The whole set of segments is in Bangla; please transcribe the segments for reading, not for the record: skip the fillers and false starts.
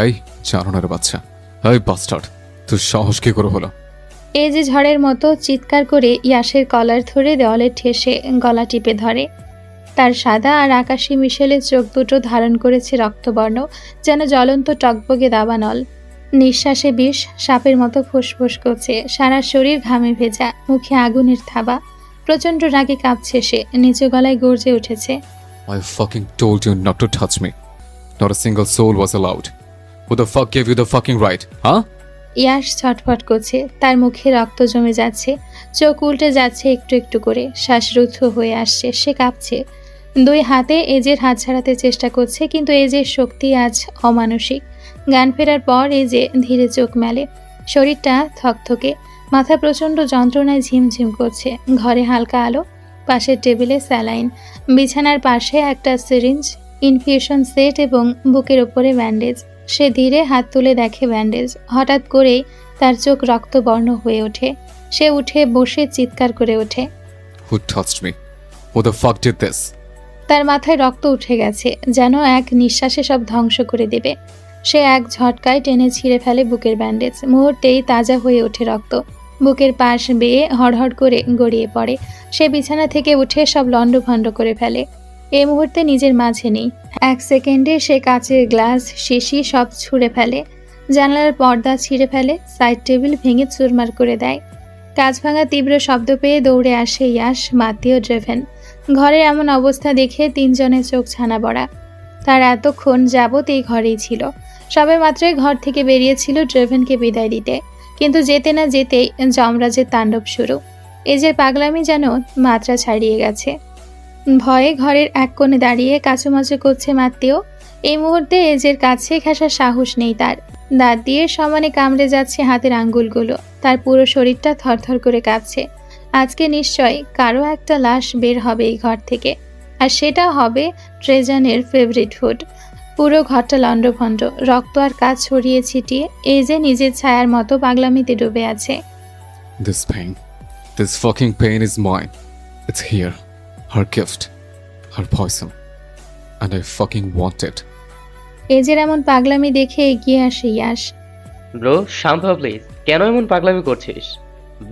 এই চারণের বাচ্চা, এই বাস্টার্ড, তুই সাহস কি করে হলো? এই যে ঝড়ের মতো চিৎকার করে ইয়াসের কলার ধরে দেওয়ালে ঠেসে গলা টিপে ধরে। তার সাদা আর আকাশি মিশেলের চোখ দুটো ধারণ করেছে রক্তবর্ণ, যেন জ্বলন্ত টকবগে দাবানল। নিঃশ্বাসে বিষ, সাপের মতো ফুসফুস করছে, সারা শরীর ঘামে ভেজা, মুখে আগুনের থাবা। প্রচণ্ড রাগে কাঁপছে সে, নিচু গলায় গর্জে উঠেছে। I fucking told you not to touch me. Not a single soul was allowed. Who the fuck gave you the fucking right, huh? Yash ছটফট করছে, তার মুখে রক্ত জমে যাচ্ছে, চোখ উল্টে যাচ্ছে একটু একটু করে, শ্বাসরুদ্ধ হয়ে আসছে, সে কাঁপছে। দুই হাতে এজের হাত ছাড়াতে চেষ্টা করছে, কিন্তু এজের শক্তি আজ অমানসিক। জ্ঞান ফেরার পর এজে ধীরে চোখ মেলে, শরীরটা থকথকে, মাথা প্রচণ্ড যন্ত্রণায় ঝিমঝিম করছে। ঘরে হালকা আলো, পাশের টেবিলে স্যালাইন, বিছানার পাশে একটা সিরিঞ্জ, ইনফিউশন সেট এবং বুকের ওপরে ব্যান্ডেজ। সে ধীরে হাত তুলে দেখে ব্যান্ডেজ। হঠাৎ করেই তার চোখ রক্তবর্ণ হয়ে ওঠে। সে উঠে বসে চিৎকার করে ওঠে। Who touched me? Who the fuck did this? তার মাথায় রক্ত উঠে গেছে, যেন এক নিঃশ্বাসে সব ধ্বংস করে দেবে। সে এক ঝটকায় টেনে ছিঁড়ে ফেলে বুকের ব্যান্ডেজ। মুহূর্তেই তাজা হয়ে ওঠে রক্ত, বুকের পাশ বেয়ে হড়হড় করে গড়িয়ে পড়ে। সে বিছানা থেকে উঠে সব লণ্ডভণ্ড করে ফেলে। এই মুহূর্তে নিজের মাঝে নেই। এক সেকেন্ডে সে কাচের গ্লাস, শিশি সব ছুঁড়ে ফেলে, জানালার পর্দা ছিঁড়ে ফেলে, সাইড টেবিল ভেঙে চুরমার করে দেয়। কাঁচ ভাঙা তীব্র শব্দ পেয়ে দৌড়ে আসে ইয়াশ, মাতিও, ড্রেভেন। ঘরের এমন অবস্থা দেখে তিনজনের চোখ ছানা বড়া। তার এতক্ষণ যাবৎ এই ঘরেই ছিল। সবে মাত্রই ঘর থেকে বেরিয়েছিল ড্রেভেনকে বিদায় দিতে, কিন্তু যেতে না যেতেই যমরাজের তাণ্ডব শুরু। এজের পাগলামি যেন মাত্রা ছাড়িয়ে গেছে। ভয়ে ঘরের এক কোণে দাঁড়িয়ে কাচুমাচু করছে মাত্রেও। এই মুহূর্তে এজের কাছে ঘেঁষার সাহস নেই তার। দাঁত দিয়ে সমানে কামড়ে যাচ্ছে হাতের আঙ্গুলগুলো। তার পুরো শরীরটা থরথর করে কাঁপছে। আজকে নিশ্চয় কারো একটা লাশ বের হবে এই ঘর থেকে, আর সেটা হবে ট্রেজানের ফেভারিট ফুড। পুরো ঘরটা লণ্ডভণ্ড, রক্ত আর কাজ ছড়িয়ে ছিটিয়ে। এই যে নিজের ছায়ার মতো পাগলামিতে ডুবে আছে। This fucking pain is mine. It's here. Her gift. Her poison. And I fucking want it. এজের এমন পাগলামি দেখে এগিয়ে আসে ইয়াশ। ব্রো শান্ত হ প্লিজ, কেন এমন পাগলামি করছিস?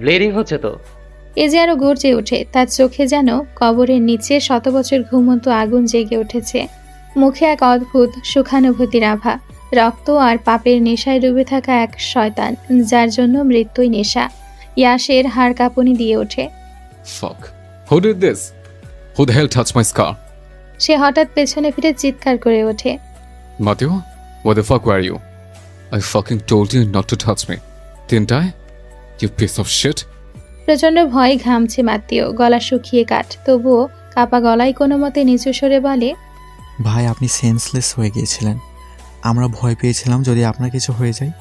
ব্লিডিং হচ্ছে তো। এজে আরো গর্জে ওঠে, তার চোখে যেন কবরের নিচে শত বছর ঘুমন্ত আগুন জেগে উঠেছে। মুখে এক অদ্ভুত সুখানুভূতির আভা। রক্ত আর পাপের নেশায় ডুবে থাকা এক শয়তান, যার জন্য মৃত্যুই নেশা। ইয়াশের হাড় কাঁপুনি দিয়ে ওঠে। Fuck. Who did this? Who the hell touched my scar? সে হঠাৎ পেছনে ফিরে চিৎকার করে ওঠে। Matthew? Where the fuck were you? I fucking told you not to touch me. Didn't I? You piece of shit. প্রচণ্ড ভয় ঘামছে মাত্রেও, গলা শুকিয়ে কাঠ। তবুও কাপা গলায় কোনো মতে নিচু সরে বলে, ভাই আপনি সেন্সলেস হয়ে গিয়েছিলেন। আমরা ভয় পেয়েছিলাম যদি আপনার কিছু হয়ে যায়।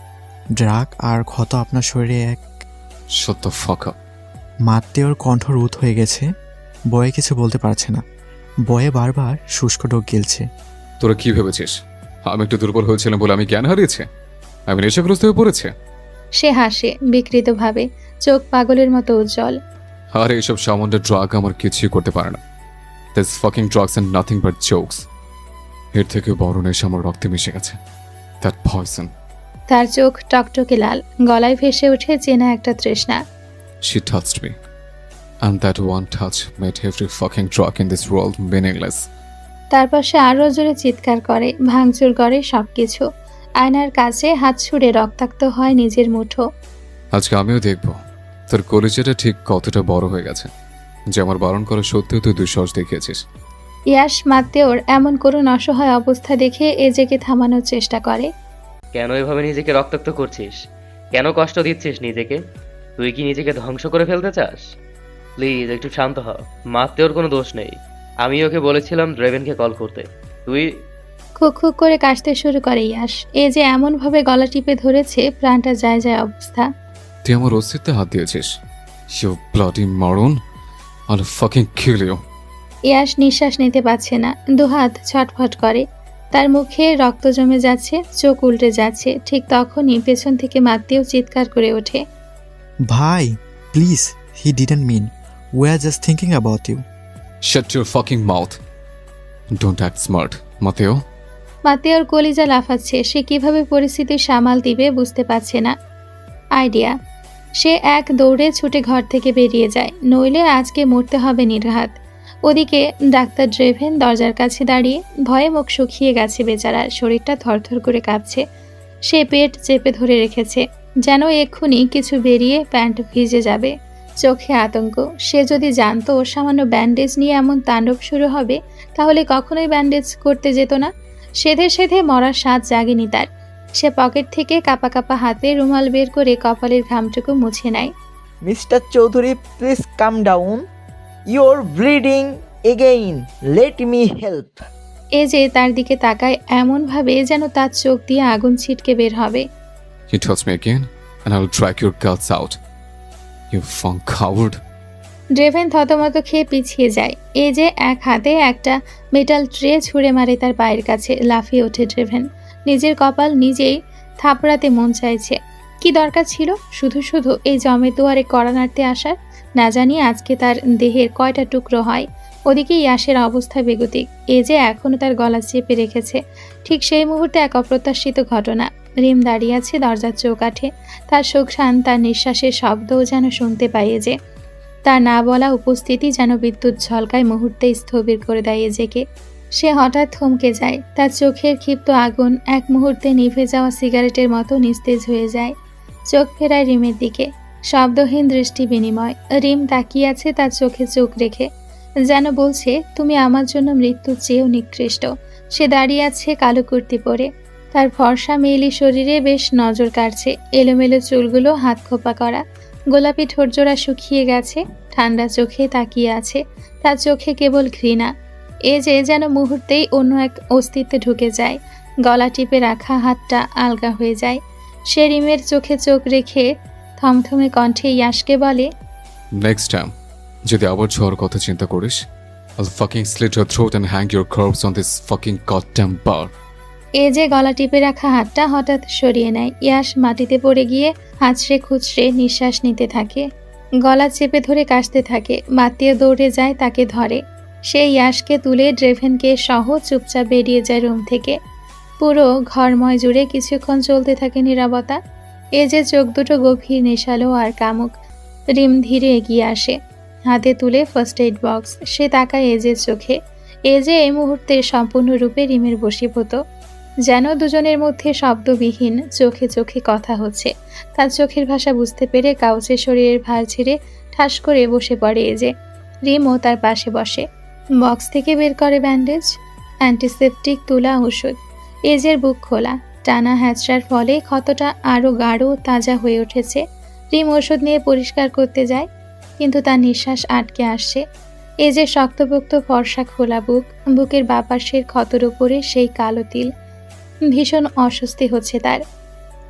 ড্রাগ আর ক্ষত আপনার শরীরে এক। Shut the fuck up. মাত্রেওর কণ্ঠ রুদ্ধ হয়ে গেছে। বয়ে কিছু বলতে পারছে না। বয়ে বারবার শুষ্ক ঢোক গিলছে। তোরা কি ভেবেছিস আমি একটু দুর্বল হয়েছিলাম বলে আমি জ্ঞান হারিয়েছে? আমি নেশাগ্রস্ত হয়ে পড়েছে? সে হাসে বিকৃতভাবে, চোখ পাগলের মতো উজ্জ্বল। আর এইসব সামান্য ড্রাগ আমার কিছুই করতে পারে না। This fucking drugs and nothing but jokes. এর থেকে বড় নেশা আমার রক্তে মিশে গেছে। That poison. তার চোখ টকটকে লাল, গলায় ভেসে ওঠে চেনা একটা তৃষ্ণা। She touched me. And that one touch made every fucking drug in this world meaningless. তার পাশে আরও জোরে চিৎকার করে, ভাঙচুর করে সবকিছু। আয়নার কাছে হাত ছুঁড়ে রক্তাক্ত হয় নিজের মুঠো। আজকে আমিও দেখব তোর কলিজাটা ঠিক কতটা বড় হয়ে গেছে, যে আমার বারণ করা সত্ত্বেও তুই দুঃসাহস দেখিয়েছিস। ইয়াশ মাত্রেওর এমন করুণ অসহায় অবস্থা দেখে এজেকে থামানোর চেষ্টা করে। কেন এভাবে নিজেকে রক্তাক্ত করছিস? কেন কষ্ট দিচ্ছিস নিজেকে? তুই কি নিজেকে ধ্বংস করে ফেলতে চাস? প্লিজ একটু শান্ত হ। মাত্রেওর কোনো দোষ নেই। আমি ওকে বলেছিলাম ড্রেভেনকে কল করতে। তুই খুক খুক করে কাশতে শুরু করে ইয়াশ। এ যে এমনভাবে গলা টিপে ধরেছে, প্রাণটা যায় যায় অবস্থা। তুই আমার অস্তিত্বে হাত দিয়েছিস। You bloody moron. I'll fucking kill you. Yash নিঃশ্বাস নিতে পারছে না, দুহাত ছটফট করে। তার মুখে রক্ত জমে যাচ্ছে, চোখ উল্টে যাচ্ছে। ঠিক তখনই পেছন থেকে মাত্রেও চিৎকার করে ওঠে। ভাই please, he didn't mean, we are just thinking about you. Shut your fucking mouth. Don't act smart, Mateo. মাতিয়ার কলিজা লাফাচ্ছে, সে কিভাবে পরিস্থিতি সামাল দিবে বুঝতে পারছে না। আইডিয়া। সে এক দৌড়ে ছুটে ঘর থেকে বেরিয়ে যায়, নইলে আজকে মরতে হবে নির্ঘাত। ওদিকে ডাক্তার ড্রেভেন দরজার কাছে দাঁড়িয়ে, ভয়ে মুখ শুকিয়ে গেছে বেচারার, শরীরটা থরথর করে কাঁপছে। সে পেট চেপে ধরে রেখেছে, যেন এক্ষুনি কিছু বেরিয়ে প্যান্ট ভিজে যাবে। চোখে আতঙ্ক। সে যদি জানতো সামান্য ব্যান্ডেজ নিয়ে এমন তাণ্ডব শুরু হবে, তাহলে কখনোই ব্যান্ডেজ করতে যেত না। সেধে সেধে মরার স্বাদ জাগেনি তার। সে পকেট থেকে কাপা কাপা হাতে রুমাল বের করে কপালের ঘামটুকু মুছে নেয়। Mister Chowdhury, please come down. Your bleeding again, let me help. এ যে তার দিকে তাকায় এমনভাবে যেন তার চোখ দিয়ে আগুন ছিটকে বের হবে। You touch me again and I'll drag your guts out. You funk coward. ড্রেভেন থতমত খেয়ে পিছিয়ে যায়। এ যে এক হাতে একটা মেটাল ট্রে ছুঁড়ে মারে তার পায়ের কাছে। লাফিয়ে ওঠে ড্রেভেন। নিজের কপাল নিজেই থাপড়াতে মন চাইছে। কি দরকার ছিল শুধু শুধু এই জমে দুয়ারে কড়া নাড়তে আসার? না জানি আজকে তার দেহের কয়টা টুকরো হয়। ওদিকে ইয়াসের অবস্থা বেগতিক। এ যে এখনো তার গলা চেপে রেখেছে। ঠিক সেই মুহূর্তে এক অপ্রত্যাশিত ঘটনা। রিম দাঁড়িয়ে আছে দরজার চৌকাঠে। তার সুখসান, তার নিঃশ্বাসের শব্দও যেন শুনতে পায় যে। তার না বলা উপস্থিতি যেন বিদ্যুৎ ঝলকায় মুহূর্তে স্থবির করে দেয় এজেকে। সে হঠাৎ থমকে যায়। তার চোখের ক্ষিপ্ত আগুন এক মুহূর্তে নিভে যাওয়া সিগারেটের মতো নিস্তেজ হয়ে যায়। চোখ ফেরায় রিমের দিকে। শব্দহীন দৃষ্টি বিনিময়। রিম তাকিয়ে আছে তার চোখে চোখ রেখে, যেন বলছে, তুমি আমার জন্য মৃত্যুর চেয়েও নিকৃষ্ট। সে দাঁড়িয়ে আছে কালো কুর্তি পরে। তার ফর্সা মেয়েলি শরীরে বেশ নজর কাটছে। এলোমেলো চুলগুলো হাত খোপা করা। গোলাপি ঠোঁটজোড়া শুকিয়ে গেছে। ঠান্ডা চোখে তাকিয়ে আছে। তার চোখে কেবল ঘৃণা। এ যে যেন মুহূর্তেই অন্য এক অস্তিত্বে ঢুকে যায়। গলা টিপে রাখা হাতটা আলগা হয়ে যায়। সে রিমের চোখে চোখ রেখে থমথমে কণ্ঠে ইয়াসকে বলে, Next time, যদি আবার ঝড় কথা চিন্তা করিস, I'll fucking slit your throat and hang your corpse on this fucking goddamn bar. এ যে গলা টিপে রাখা হাতটা হঠাৎ সরিয়ে নেয়। ইয়াস মাটিতে পড়ে গিয়ে হাঁচড়ে খুচড়ে নিঃশ্বাস নিতে থাকে। গলা চেপে ধরে কাশতে থাকে। মাতিয়ে দৌড়ে যায়, তাকে ধরে। সে ইয়াসকে তুলে ড্রেভেনকে সহ চুপচাপ বেরিয়ে যায় রুম থেকে। পুরো ঘরময় জুড়ে কিছুক্ষণ চলতে থাকে নীরবতা। এ যে চোখ দুটো গভীর নেশালো আর কামুক। রিম ধীরে এগিয়ে আসে, হাতে তুলে ফার্স্ট এইড বক্স। সে তাকায় এজের চোখে। এ যে এই মুহূর্তে সম্পূর্ণরূপে রিমের বশীভূত। যেন দুজনের মধ্যে শব্দবিহীন চোখে চোখে কথা হচ্ছে। তার চোখের ভাষা বুঝতে পেরে কাউচে শরীরের ভার ছেড়ে ঠাস করে বসে পড়ে এ যে। রিমও তার পাশে বসে। বক্স থেকে বের করে ব্যান্ডেজ, অ্যান্টিসেপটিক, তুলা, ওষুধ। এজের বুক খোলা। টানা হ্যাচড়ার ফলে ক্ষতটা আরও গাঢ় তাজা হয়ে উঠেছে। রিম ওষুধ নিয়ে পরিষ্কার করতে যায়, কিন্তু তার নিঃশ্বাস আটকে আসছে। এজের শক্তপোক্ত ফর্সা খোলা বুক, বুকের বাপাশের ক্ষতর উপরে সেই কালো তিল। ভীষণ অস্বস্তি হচ্ছে তার।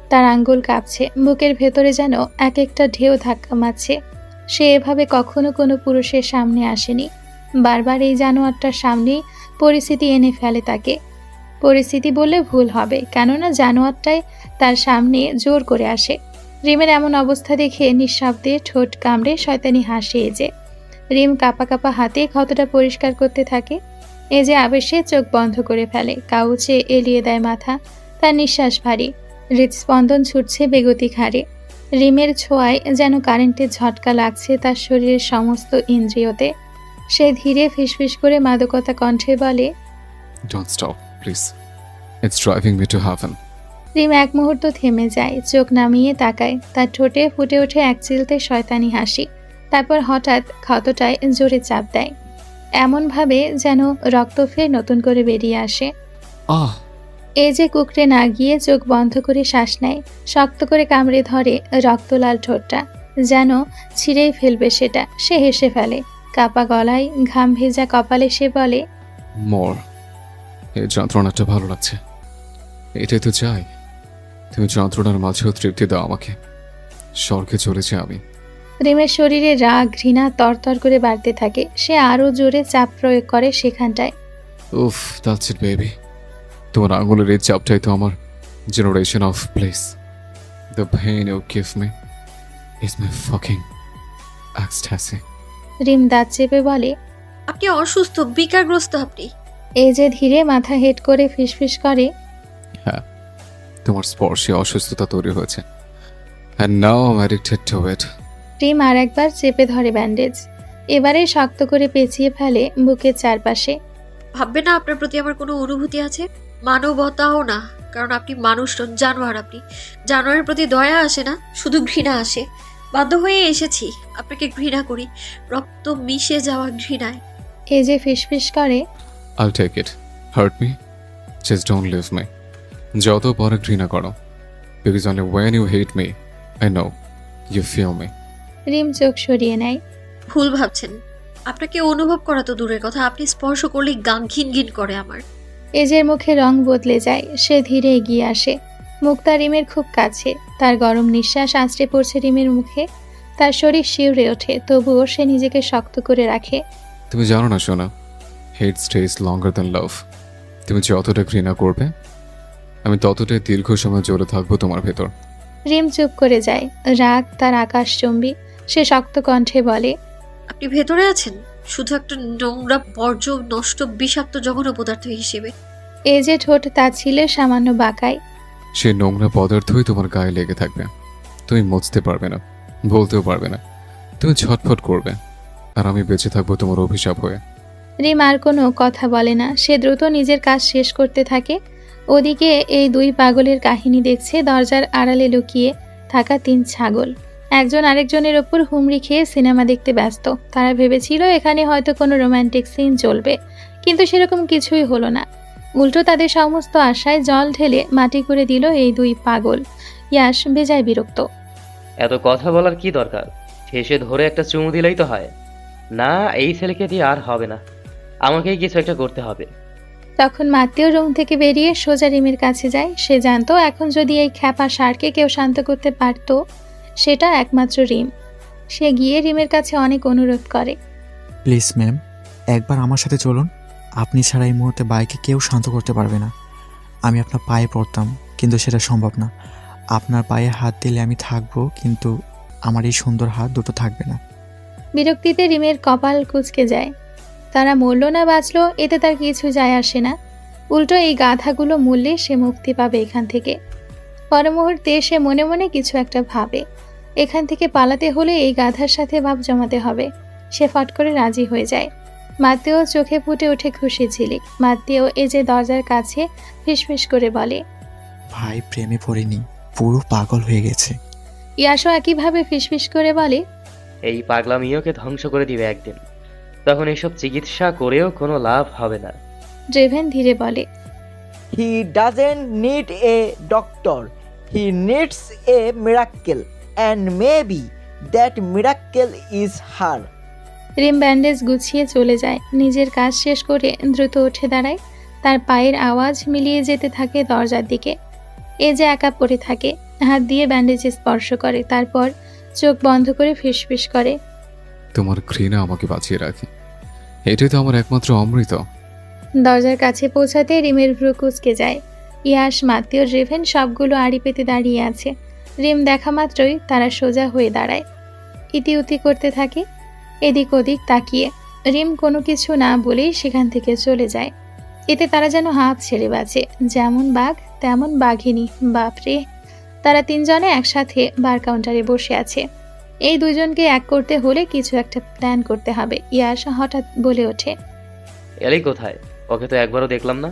তার আঙ্গুল কাঁপছে। বুকের ভেতরে যেন এক একটা ঢেউ ধাক্কা মারছে। সে এভাবে কখনো কোনো পুরুষের সামনে আসেনি। বারবার এই জানোয়ারটার সামনেই পরিস্থিতি এনে ফেলে তাকে। পরিস্থিতি বললে ভুল হবে, কেননা জানোয়ারটাই তার সামনে জোর করে আসে। রিমের এমন অবস্থা দেখে নিঃশব্দে ঠোঁট কামড়ে শয়তানি হাসে এজে। রিম কাপা কাপা হাতে ক্ষতটা পরিষ্কার করতে থাকে। এজে আবেশে চোখ বন্ধ করে ফেলে, কাউচে এলিয়ে দেয় মাথা। তার নিঃশ্বাস ভারী, হৃদস্পন্দন ছুটছে বেগতিক হারে। রিমের ছোঁয়ায় যেন কারেন্টের ঝটকা লাগছে তার শরীরের সমস্ত ইন্দ্রিয়তে। সে ধীরে ফিসফিস করে মাদকতা কণ্ঠে বলে, Don't stop, please. It's driving me to heaven. রিম এক মুহূর্ত থেমে যায়, চোখ নামিয়ে তাকায়। তার ঠোঁটে ফুটে ওঠে এক চিলতে শয়তানি হাসি। তারপর হঠাৎ ক্ষতটায় জোরে চাপ দেয়, এমনভাবে যেন রক্ত ফের নতুন করে বেরিয়ে আসে। Ah, এ যে কুকড়ে না গিয়ে চোখ বন্ধ করে শ্বাস নেয়। শক্ত করে কামড়ে ধরে রক্তলাল ঠোঁটটা, যেন ছিঁড়েই ফেলবে সেটা। সে হেসে ফেলে কাপা গলায়, ঘাম ভেজা কপালে। সে বলে, more. এই যন্ত্রণাটা ভালো লাগছে। এটাই তো চাই। তুমি যন্ত্রণার মাঝেও তৃপ্তি দাও আমাকে। স্বর্গে চলেছি আমি। রিমের শরীরে রাগ ঘৃণা তরতর করে বাড়তে থাকে। সে আরও জোরে চাপ প্রয়োগ করে সেখানটায়। উফ, that's it baby. তোমার আঙুলের এই চাপটাই তো আমার generation of bliss. The pain you give me is my fucking ecstasy. রিম দাঁত চেপে বলে, আপনি অসুস্থ, বিকারগ্রস্ত আপনি। এই যে ধীরে মাথা হেট করে ফিসফিস করে, হ্যাঁ, তোমার স্পর্শে অসুস্থতা তৈরি হয়েছে। And now I am addicted to it. Rim আর একবার চেপে ধরে ব্যান্ডেজ, এবারে শক্ত করে পেঁচিয়ে ফেলে বুকের চারপাশে। ভাববে না আপনার প্রতি আমার কোনো অনুভূতি আছে, মানবতাও না, কারণ আপনি মানুষ নন, জানোয়ার। আপনি জানোয়ারের প্রতি দয়া আসে না, শুধু ঘৃণা আসে। বাধ্য হয়ে এসেছি, আপনাকে ঘৃণা করি, রক্ত মিশে যাওয়া ঘৃণায়। এই যে ফিসফিস করে, I'll take it. Hurt me? Just don't leave me. যত বড় ঘৃণা করো, because only when you hate me, I know you feel me. রিম চোখ সরিয়ে নেয়। ভুল ভাবছেন, আপনাকে অনুভব করা তো দূরের কথা, আপনি স্পর্শ করলেই গান ঘিন ঘিন করে আমার। এজের মুখে রং বদলে যায়, সে ধীরে এগিয়ে আসে। মুক্তা রিমের খুব কাছে, তার গরম নিঃশ্বাস আঁচড়ে পড়ছে রিমের মুখে। তার শরীর শিউরে ওঠে, তবুও সে নিজেকে শক্ত করে রাখে। তুমি জানো না সোনা, hate stays longer than love. তুমি যতটা ঘৃণা করবে, আমি ততটাই দীর্ঘ সময় জ্বলে থাকবো তোমার ভেতর। রিম চুপ করে যায়, রাগ তার আকাশচুম্বী। সে শক্ত কণ্ঠে বলে, আপনি ভেতরে আছেন শুধু একটা নোংরা বর্জ্য, নষ্ট, বিষাক্ত, জঘন্য পদার্থ হিসেবে। এজে ঠোঁট তাচ্ছিলে সামান্য বাঁকায়। সে নোংরা পদার্থই তোমার গায়ে লেগে থাকবে। তুমি মুছতে পারবে না, বলতেও পারবে না। তুমি ছটফট করবে, আর আমি বেঁচে থাকবো তোমার অভিশাপ হয়ে। রিম আর কোনো কথা বলে না, সে দ্রুত নিজের কাজ শেষ করতে থাকে। ওদিকে এই দুই পাগলের কাহিনী দেখছে দরজার আড়ালে লুকিয়ে থাকা 3 ছাগল। একজন আরেকজনের ওপর হুমড়ি খেয়ে সিনেমা দেখতে ব্যস্ত। তারা ভেবেছিল এখানে হয়তো কোনো রোমান্টিক সিন চলবে, কিন্তু সেরকম কিছুই হলো না। উল্টো তাদের সমস্ত আশায় জল ঢেলে মাটি করে দিল এই দুই পাগল। ইয়াশ বেজায় বিরক্ত। এত কথা বলার কি দরকার? শেষে ধরে একটা চুমু দিলেই তো হয়। না, এই ছেলেকে দিয়ে আর হবে না, আমাকেই কিছু একটা করতে হবে। তখন মাত্তেও রুম থেকে বেরিয়ে সোজা রিমের কাছে যায়। সে জানতো এখন যদি এই খ্যাপা ষাঁড়কে কেউ শান্ত করতে পারত, সেটা একমাত্র রিম। সে গিয়ে রিমের কাছে অনেক অনুরোধ করে। প্লিজ ম্যাম, একবার আমার সাথে চলুন। আপনি ছাড়া এই মুহূর্তে বাইকে কেউ শান্ত করতে পারবে না। আমি আপনার পায়ে পড়তাম, কিন্তু সেটা সম্ভব না। আপনার পায়ে হাত দিলে আমি থাকবো, কিন্তু আমার এই সুন্দর হাত দুটো থাকবে না। বিরক্তিতে রিমের কপাল কুঁচকে যায়। তারা মরল না বাঁচলো এতে তার কিছু যায় আসে না। উল্টো এই গাধাগুলো মূল্যে সে মুক্তি পাবে এখান থেকে। পর মুহূর্তে সে মনে মনে কিছু একটা ভাবে। এখান থেকে পালাতে হলে এই গাধার সাথে ভাব জমাতে হবে। সে ফট করে রাজি হয়ে যায়। মাত্তেও চোখে ফুটে ওঠে খুশি ঝিলিক। মাত্তেও এই যে দরজার কাছে ফিসফিস করে বলে, ভাই প্রেমে পড়েনি, পুরো পাগল হয়ে গেছে। ইয়াশও একইভাবে ফিসফিস করে বলে, এই পাগলামিওকে ধ্বংস করে দিবে একদিন, তখন এসব চিকিৎসা করেও কোনো লাভ হবে না। ড্রেভেন ধীরে বলে, He doesn't need a doctor. He needs a miracle. And maybe that miracle is her. Rim bandage গুছিয়ে চলে যায়। নিজের কাজ শেষ করে দ্রুত উঠে দাঁড়ায়। তার পায়ের আওয়াজ মিলিয়ে যেতে থাকে দরজার দিকে। এ যে একা পড়ে থাকে, হাত দিয়ে ব্যান্ডেজে স্পর্শ করে, তারপর চোখ বন্ধ করে ফিসফিস করে, তোমার ঘৃণা আমাকে বাঁচিয়ে রাখে, এটাই তো আমার একমাত্র অমৃত। দরজার কাছে পৌঁছাতে রিমের ভ্রু কুঁচকে যায়। ইয়াশ, মাত্তেও, ড্রেভেন সবগুলো আড়ি পেতে দাঁড়িয়ে আছে। রিম দেখা মাত্রই তারা সোজা হয়ে দাঁড়ায়, ইতিউতি করতে থাকে এদিক ওদিক তাকিয়ে। রিম কোনো কিছু না বলেই সেখান থেকে চলে যায়। এতে তারা যেন হাঁপ ছেড়ে বাঁচে। যেমন বাঘ তেমন বাঘিনী। বাপরে, তারা 3 জনে একসাথে বার কাউন্টারে বসে আছে। এই দুজনকে এক করতে হলে কিছু একটা প্ল্যান করতে হবে। ইয়াশ হঠাৎ বলে ওঠে, এলি কোথায়? ওকে তো একবারও দেখলাম না।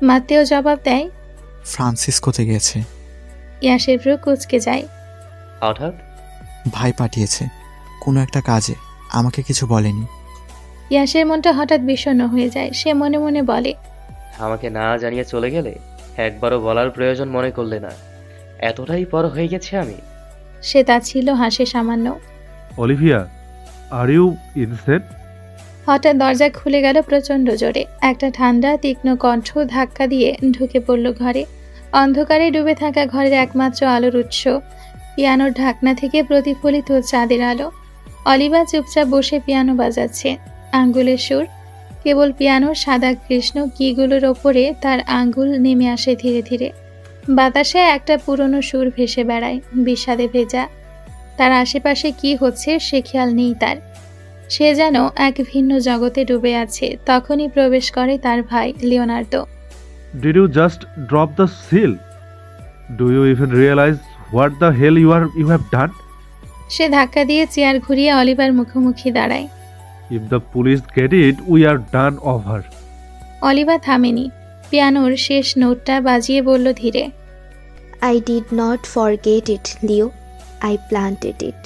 মাত্তেও জবাব দেয়। ফ্রান্সিসকোতে গেছে। ইয়াশের ভ্রু কুঁচকে যায়। হঠাৎ? ভাই পাঠিয়েছে কোনো একটা কাজে, আমাকে কিছু বলেনি। ইয়াশের মনটা হঠাৎ বিষণ্ণ হয়ে যায়। সে মনে মনে বলে, আমাকে না জানিয়ে চলে গেলে, একবারও বলার প্রয়োজন মনে করলে না। এতটাই পর হয়ে গেছে আমি। সে তা ছিল হাসে সামান্য। Olivia, are you insane? হঠাৎ দরজা খুলে গেল প্রচণ্ড জোরে। একটা ঠান্ডা তীক্ষ্ণ কণ্ঠ ধাক্কা দিয়ে ঢুকে পড়ল ঘরে। অন্ধকারে ডুবে থাকা ঘরের একমাত্র আলোর উৎস পিয়ানোর ঢাকনা থেকে প্রতিফলিত চাঁদের আলো। অলিভা চুপচাপ বসে পিয়ানো বাজাচ্ছে। আঙ্গুলের সুর, কেবল পিয়ানোর সাদা কৃষ্ণ কিগুলোর ওপরে তার আঙ্গুল নেমে আসে ধীরে ধীরে। বাতাসে একটা পুরনো সুর ভেসে বেড়ায়, বিষাদে ভেজা। তার আশেপাশে কি হচ্ছে সে খেয়াল নেই তার। সে যেন এক ভিন্ন জগতে ডুবে আছে। তখনই প্রবেশ করে তার ভাই Leonardo. Did you just drop the seal? Do you even realize what the hell you have done? সে ধাক্কা দিয়ে চেয়ার ঘুরিয়ে অলিভার মুখোমুখি দাঁড়ায়। If the police get it, we are done over. Aliva থামেনি, পিয়ানোর শেষ নোটটা বাজিয়ে বলল ধীরে, I did not forget it, Leo. I planted it.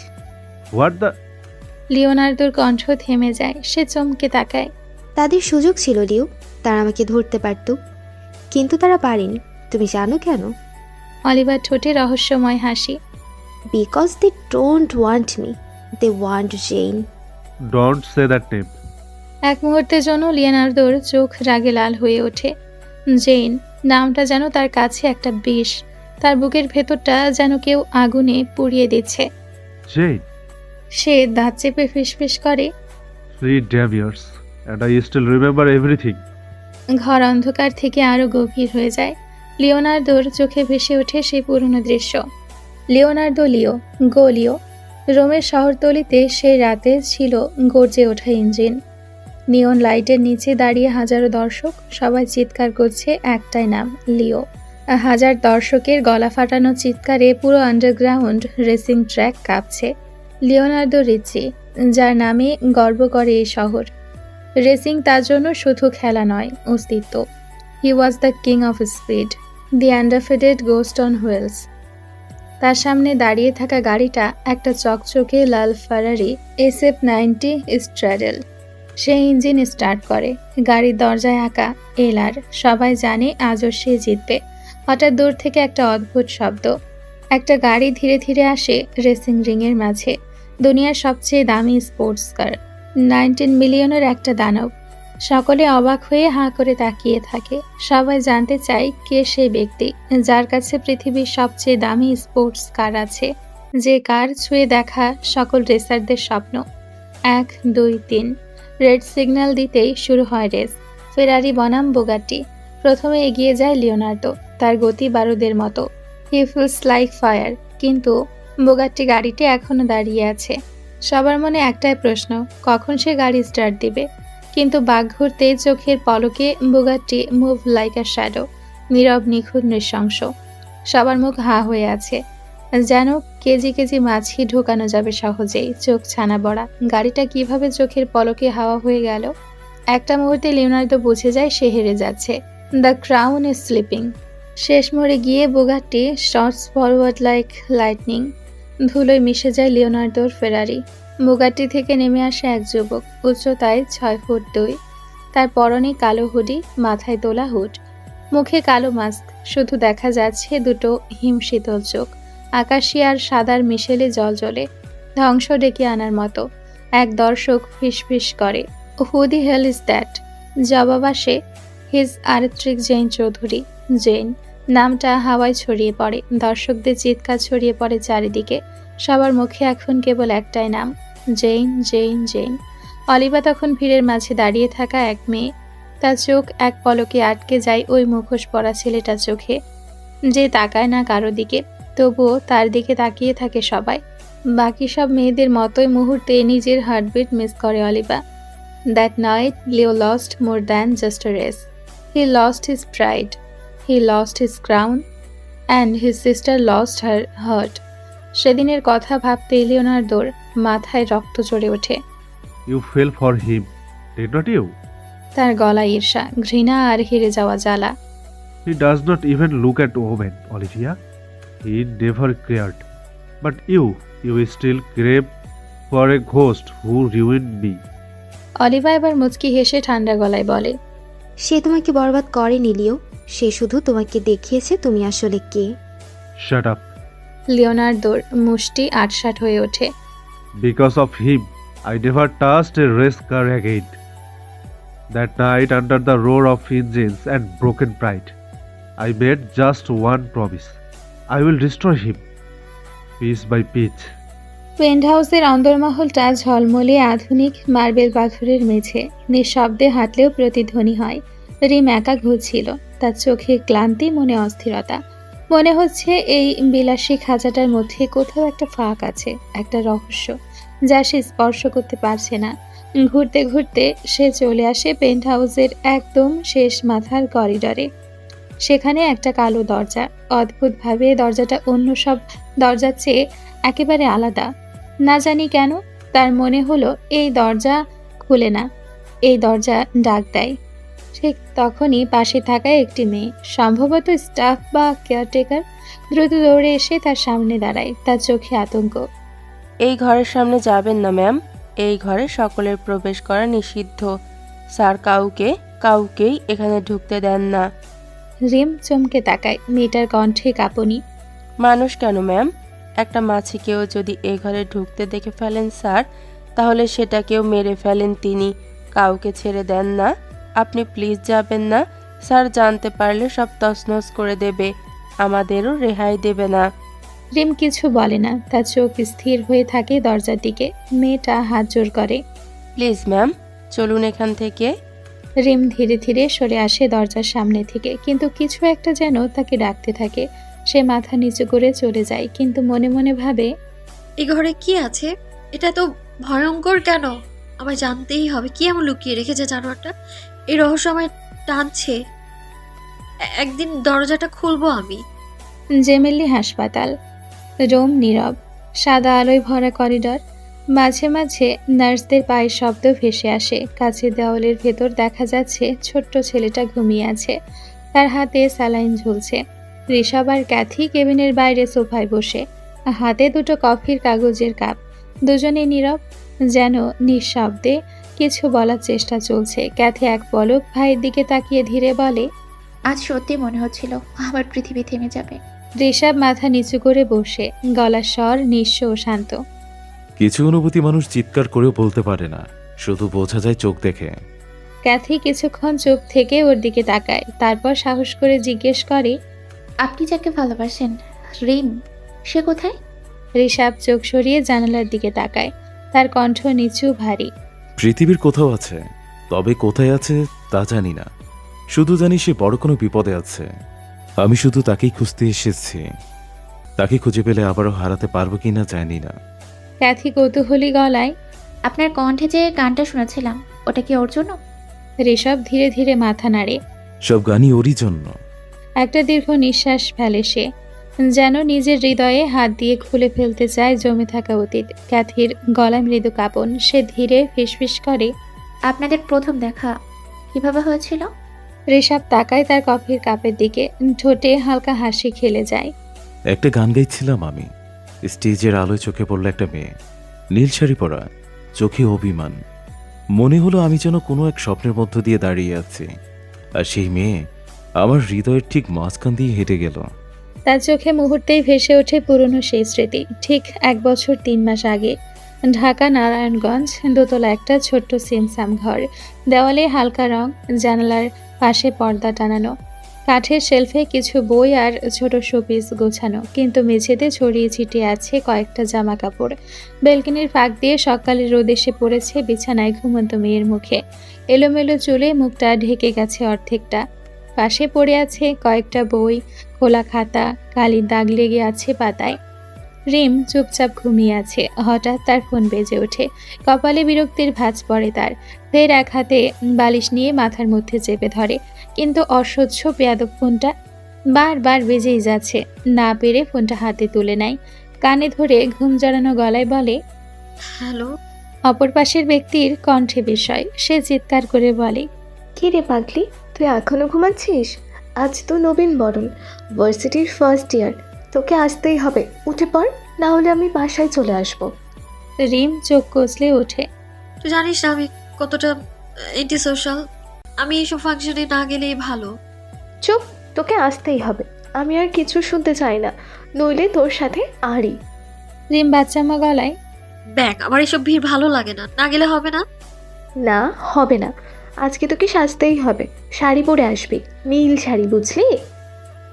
What the? লিওনার্দোর কণ্ঠ থেমে যায়। সে চমকে তাকায়। তাদের সুযোগ ছিল, লিও। তারা আমাকে ধরতে পারত, কিন্তু তারা পারেনি। তুমি জানো কেন? অলিভার ঠোঁটে রহস্যময় হাসি। Because they don't want me, they want Jen. Don't say that name. এক মুহূর্তের জন্য লিওনার্দোর চোখ রাগে লাল হয়ে ওঠে। জেন নামটা যেন তার কাছে একটা বিষ। তার বুকের ভেতরটা যেন কেউ আগুনে পুড়িয়ে দিচ্ছে। Jane, সে দাঁত চেপে ফিসফিস করে। 3 damn years, and I still remember everything. ঘর অন্ধকার থেকে আরো গভীর হয়ে যায়। লিওনার্দোর চোখে ভেসে ওঠে সেই পুরনো দৃশ্য। লিওনার্দো লিও, গো লিও। রোমের শহরতলিতে সেই রাতে ছিল গর্জে ওঠা ইঞ্জিন। নিয়ন লাইটের নিচে দাঁড়িয়ে হাজারো দর্শক, সবাই চিৎকার করছে একটাই নাম, লিও। হাজার দর্শকের গলা ফাটানো চিৎকারে পুরো আন্ডারগ্রাউন্ড রেসিং ট্র্যাক কাঁপছে। লিওনার্দো রিচি, যার নামে গর্ব করে এই শহর। রেসিং তার জন্য শুধু খেলা নয়, অস্তিত্ব। He was the king of speed, the undefeated ghost on wheels. তার সামনে দাঁড়িয়ে থাকা গাড়িটা একটা চকচকে লাল ফারারি SF90 স্ট্র্যাডেল। সে ইঞ্জিন স্টার্ট করে, গাড়ির দরজায় আঁকা এলআর। সবাই জানে আজও সে জিতবে। হঠাৎ দূর থেকে একটা অদ্ভুত শব্দ। একটা গাড়ি ধীরে ধীরে আসে রেসিং রিংয়ের মাঝে। দুনিয়ার সবচেয়ে দামি স্পোর্টস কার, 19 মিলিয়নের একটা দানব। সকলে অবাক হয়ে হাঁ করে তাকিয়ে থাকে। সবাই জানতে চায় কে সেই ব্যক্তি যার কাছে পৃথিবীর সবচেয়ে দামি স্পোর্টস কার আছে, যে কার ছুঁয়ে দেখা সকল রেসারদের স্বপ্ন। 1, 2, 3 রেড সিগন্যাল দিতেই শুরু হয় রেস। ফেরারি বনাম বুগাটি। প্রথমে এগিয়ে যায় লিওনার্দো, তার গতি বারুদের মতো। He feels like fire. কিন্তু বুগাটি গাড়িটি এখনো দাঁড়িয়ে আছে। সবার মনে একটাই প্রশ্ন, কখন সে গাড়ি স্টার্ট দিবে। কিন্তু বাঘ ঘুরতে চোখের পলকে Bugatti move like a shadow, নীরব, নিখুঁত, নৃশংস। সবার মুখ হা হয়ে আছে, যেন কেজি কেজি মাছি ঢোকানো যাবে সহজেই। চোখ ছানা বড়া। গাড়িটা কিভাবে চোখের পলকে হাওয়া হয়ে গেল। একটা মুহূর্তে লিওনার্দো বুঝে যায় সে হেরে যাচ্ছে। The crown is slipping. শেষ মোড়ে গিয়ে Bugatti shoots forward like lightning. ধুলোয় মিশে যায় লিওনার্দোর ফেরারি। বুগাটি থেকে নেমে আসে এক যুবক, উচ্চতায় 6 ফুট 2। তার পরনে কালো হুডি, মাথায় তোলা হুড, মুখে কালো মাস্ক। শুধু দেখা যাচ্ছে দুটো হিমশীতল চোখ, আকাশি আর সাদার মিশেলে জ্বলে, ধ্বংস ডেকে আনার মতো। এক দর্শক ফিসফিস করে, হু দি হেল ইজ দ্যাট? জবাব আসে, হিজ আরেত্রিক জৈন চৌধুরী। জৈন নামটা হাওয়ায় ছড়িয়ে পড়ে। দর্শকদের চিৎকার ছড়িয়ে পড়ে চারিদিকে। সবার মুখে এখন কেবল একটাই নাম, জেইন, জেইন, জেইন। অলিভা তখন ভিড়ের মাঝে দাঁড়িয়ে থাকা এক মেয়ে। তার চোখ এক পলকে আটকে যায় ওই মুখোশ পরা ছেলেটার চোখে, যে তাকায় না কারো দিকে, তবুও তার দিকে তাকিয়ে থাকে সবাই। বাকি সব মেয়েদের মতোই মুহূর্তে নিজের হার্টবিট মিস করে Olivia. That night Leo lost more than just a race. He lost his pride, he lost his crown, and his sister lost her heart. সেদিনের কথা ভাবতে লিওনার্দোর মাথায় রক্ত চড়ে ওঠে। You fell for him, did not you? তার গলা ঈর্ষা, ঘৃণা আর হেরে যাওয়া জ্বালা। He does not even look at women, Olivia. He never cared. But you still crave for a ghost who ruined me. Aliva এবার মুচকি হেসে ঠান্ডা গলায় বলে, সে তোমাকে বরবাদ করেনি, লিও। সে শুধু তোমাকে দেখিয়েছে তুমি আসলে কে। Shut up. লিওনার্দোর মুষ্টি আটসাট হয়ে ওঠে। Because of him, I never touched a race car again. That night, under the roar of engines and broken pride, I made just one promise. I will destroy him, piece by piece. পেন্ট হাউসের অন্দরমহলটা ঝলমলে আধুনিক মার্বেল পাথরের মেঝে। নিঃশব্দে হাঁটলেও প্রতিধ্বনি হয়। রিম একা ঘুরছিল, তার চোখে ক্লান্তি, মনে অস্থিরতা। মনে হচ্ছে এই বিলাসী খাঁচাটার মধ্যে কোথাও একটা ফাঁক আছে, একটা রহস্য যা সে স্পর্শ করতে পারছে না। ঘুরতে ঘুরতে সে চলে আসে পেন্ট হাউসের একদম শেষ মাথার করিডরে। সেখানে একটা কালো দরজা। অদ্ভুতভাবে দরজাটা অন্য সব দরজার চেয়ে একেবারে আলাদা। না জানি কেন তার মনে হলো এই দরজা খুলে না, এই দরজা ডাক দেয়। ঠিক তখনই পাশে থাকা একটি মেয়ে, সম্ভবত স্টাফ বা কেয়ারটেকার, দ্রুত দৌড়ে এসে তার সামনে দাঁড়ায়। তার চোখে আতঙ্ক। এই ঘরের সামনে যাবেন না ম্যাম। এই ঘরে সকলের প্রবেশ করা নিষিদ্ধ। স্যার কাউকেই এখানে ঢুকতে দেন না। রিম চমকে তাকায়। মেয়েটার কণ্ঠে কাঁপুনি। মানুষ কেন ম্যাম? একটা মাছিকেও যদি এ ঘরে ঢুকতে দেখে ফেলেন স্যার, তাহলে সেটাকেও মেরে ফেলেন তিনি। কাউকে ছেড়ে দেন না। আপনি প্লিজ যাবেন না। স্যার জানতে পারলে সব তছনছ করে দেবে, আমাদেরও রেহাই দেবে না। রিম কিছু বলে না, তার চোখ স্থির হয়ে থাকে দরজার দিকে। মেয়েটা হাত জোর করে। প্লিজ ম্যাম, চলুন এখান থেকে। রিম ধীরে ধীরে সরে আসে দরজার সামনে থেকে, কিন্তু কিছু একটা যেন তাকে ডাকতে থাকে। সে মাথা নিচু করে চলে যায়, কিন্তু মনে মনে ভাবে, এই ঘরে কি আছে? এটা তো ভয়ঙ্কর কেন? আমায় জানতেই হবে কি এমন লুকিয়ে রেখেছে জানোয়ারটা। এই রহস্য আমায় টানছে। একদিন দরজাটা খুলবো আমি। জেমেলি হাসপাতাল। রোম নীরব। সাদা আলোয় ভরা করিডর। মাঝে মাঝে নার্সদের পায়ের শব্দ ভেসে আসে। কাছের দেওয়ালের ভেতর দেখা যাচ্ছে ছোট্ট ছেলেটা ঘুমিয়ে আছে, তার হাতে স্যালাইন ঝুলছে। ঋষভ আর ক্যাথি কেবিনের বাইরে সোফায় বসে, হাতে দুটো কফির কাগজের কাপ। দুজনে নীরব, যেন নিঃশব্দে কিছু বলার চেষ্টা চলছে। ক্যাথি এক পলক ভাইয়ের দিকে তাকিয়ে ধীরে বলে, আজ সত্যি মনে হচ্ছিল আমার পৃথিবী থেমে যাবে। ঋষভ মাথা নিচু করে বসে, গলার স্বর নিঃস্ব ও শান্ত। কিছু অনুভূতি মানুষ চিৎকার করেও বলতে পারে না, শুধু বোঝা যায় চোখ দেখে। ক্যাথি কিছুক্ষণ চুপ থেকে ওর দিকে তাকায়, তারপর সাহস করে জিজ্ঞেস করে, আপনি যাকে ভালোবাসেন, রিম, সে কোথায়? ঋষভ চোখ সরিয়ে জানালার দিকে তাকায়। তার কণ্ঠ নিচু ভারী। পৃথিবীর কোথাও আছে, তবে কোথায় আছে তা জানি না। শুধু জানি সে বড় কোনো বিপদে আছে। আমি শুধু তাকেই খুঁজতে এসেছি। তাকে খুঁজে পেলে আবারও হারাতে পারবো কিনা জানি না। ক্যাথি কৌতূহলী গলায়, আপনার কণ্ঠে যে গানটা শুনেছিলাম, ওটা কি ওর জন্য? ঋষভ ধীরে ধীরে মাথা নাড়ে। সব গানই ওরই জন্য। একটা দীর্ঘ নিঃশ্বাস ফেলে সে, যেন নিজের হৃদয়ে হাত দিয়ে খুলে ফেলতে চায় জমে থাকা অতীত। ক্যাথির গলায় মৃদু কাঁপন। সে ধীরে ফিসফিস করে, আপনাদের প্রথম দেখা কিভাবে হয়েছিল? ঋষভ তাকায় তার কফির কাপের দিকে, ঠোঁটে হালকা হাসি খেলে যায়। একটা গান গাইছিলাম আমি। স্টেজের আলোয় চোখে পড়ল একটা মেয়ে, নীল শাড়ি পরা, চোখে অভিমান। মনে হলো আমি যেন কোনো এক স্বপ্নের মধ্য দিয়ে দাঁড়িয়ে আছি, আর সেই মেয়ে আমার হৃদয়ের ঠিক মাঝখান দিয়ে হেঁটে গেল। তার চোখে মুহূর্তেই ভেসে ওঠে পুরনো সেই স্মৃতি। ঠিক 1 বছর 3 মাস আগে ঢাকা নারায়ণগঞ্জ, দোতলা একটা ছোট্ট সিমসাম ঘর। দেওয়ালে হালকা রং, জানালার পাশে পর্দা টানানো, কাঠের শেলফে কিছু বই আর ছোট শোপিস গোছানো, কিন্তু মেঝেতে ছড়িয়ে ছিটিয়ে আছে কয়েকটা জামা কাপড়। বেলকনির ফাঁক দিয়ে সকালের রোদ এসে পড়েছে বিছানায় ঘুমন্ত মেয়ের মুখে। এলোমেলো চুলে মুখটা ঢেকে গেছে অর্ধেকটা। পাশে পড়ে আছে কয়েকটা বই, খোলা খাতা, কালির দাগ লেগে আছে পাতায়। রিম চুপচাপ ঘুমিয়ে আছে। হঠাৎ তার ফোন বেজে ওঠে। কপালে বিরক্তির ভাঁজ পড়ে তার। ফের এক হাতে বালিশ নিয়ে মাথার মধ্যে চেপে ধরে, কিন্তু অসহ্য বেয়াদব ফোনটা বারবার বেজেই যাচ্ছে। না পেরে ফোনটা হাতে তুলে নেয়, কানে ধরে ঘুম জড়ানো গলায় বলে, হ্যালো। অপর পাশের ব্যক্তির কণ্ঠে বিস্ময়। সে চিৎকার করে বলে, কি রে পাগলি, তুই এখনো ঘুমাচ্ছিস? আজ তো নবীন বরণ, ভার্সিটির ফার্স্ট ইয়ার, তোকে আসতেই হবে। উঠে পড়, না হলে আমি বাসায় চলে আসবো। রিম চোখ কচলে ওঠে। তুই জানিস না আমি কতটা এন্টি সোশ্যাল। আমি এইসব ফাংশনে না গেলেই ভালো। চুপ, তোকে আসতেই হবে। আমি আর কিছু শুনতে চাই না, নইলে তোর সাথে আরই। রিম বাচ্চামা গলায়, দেখ, আমার এসব ভিড় ভালো লাগে না, না গেলে হবে না। না, হবে না। আজকে তোকে সাজতেই হবে। শাড়ি পরে আসবি, নীল শাড়ি, বুঝলি?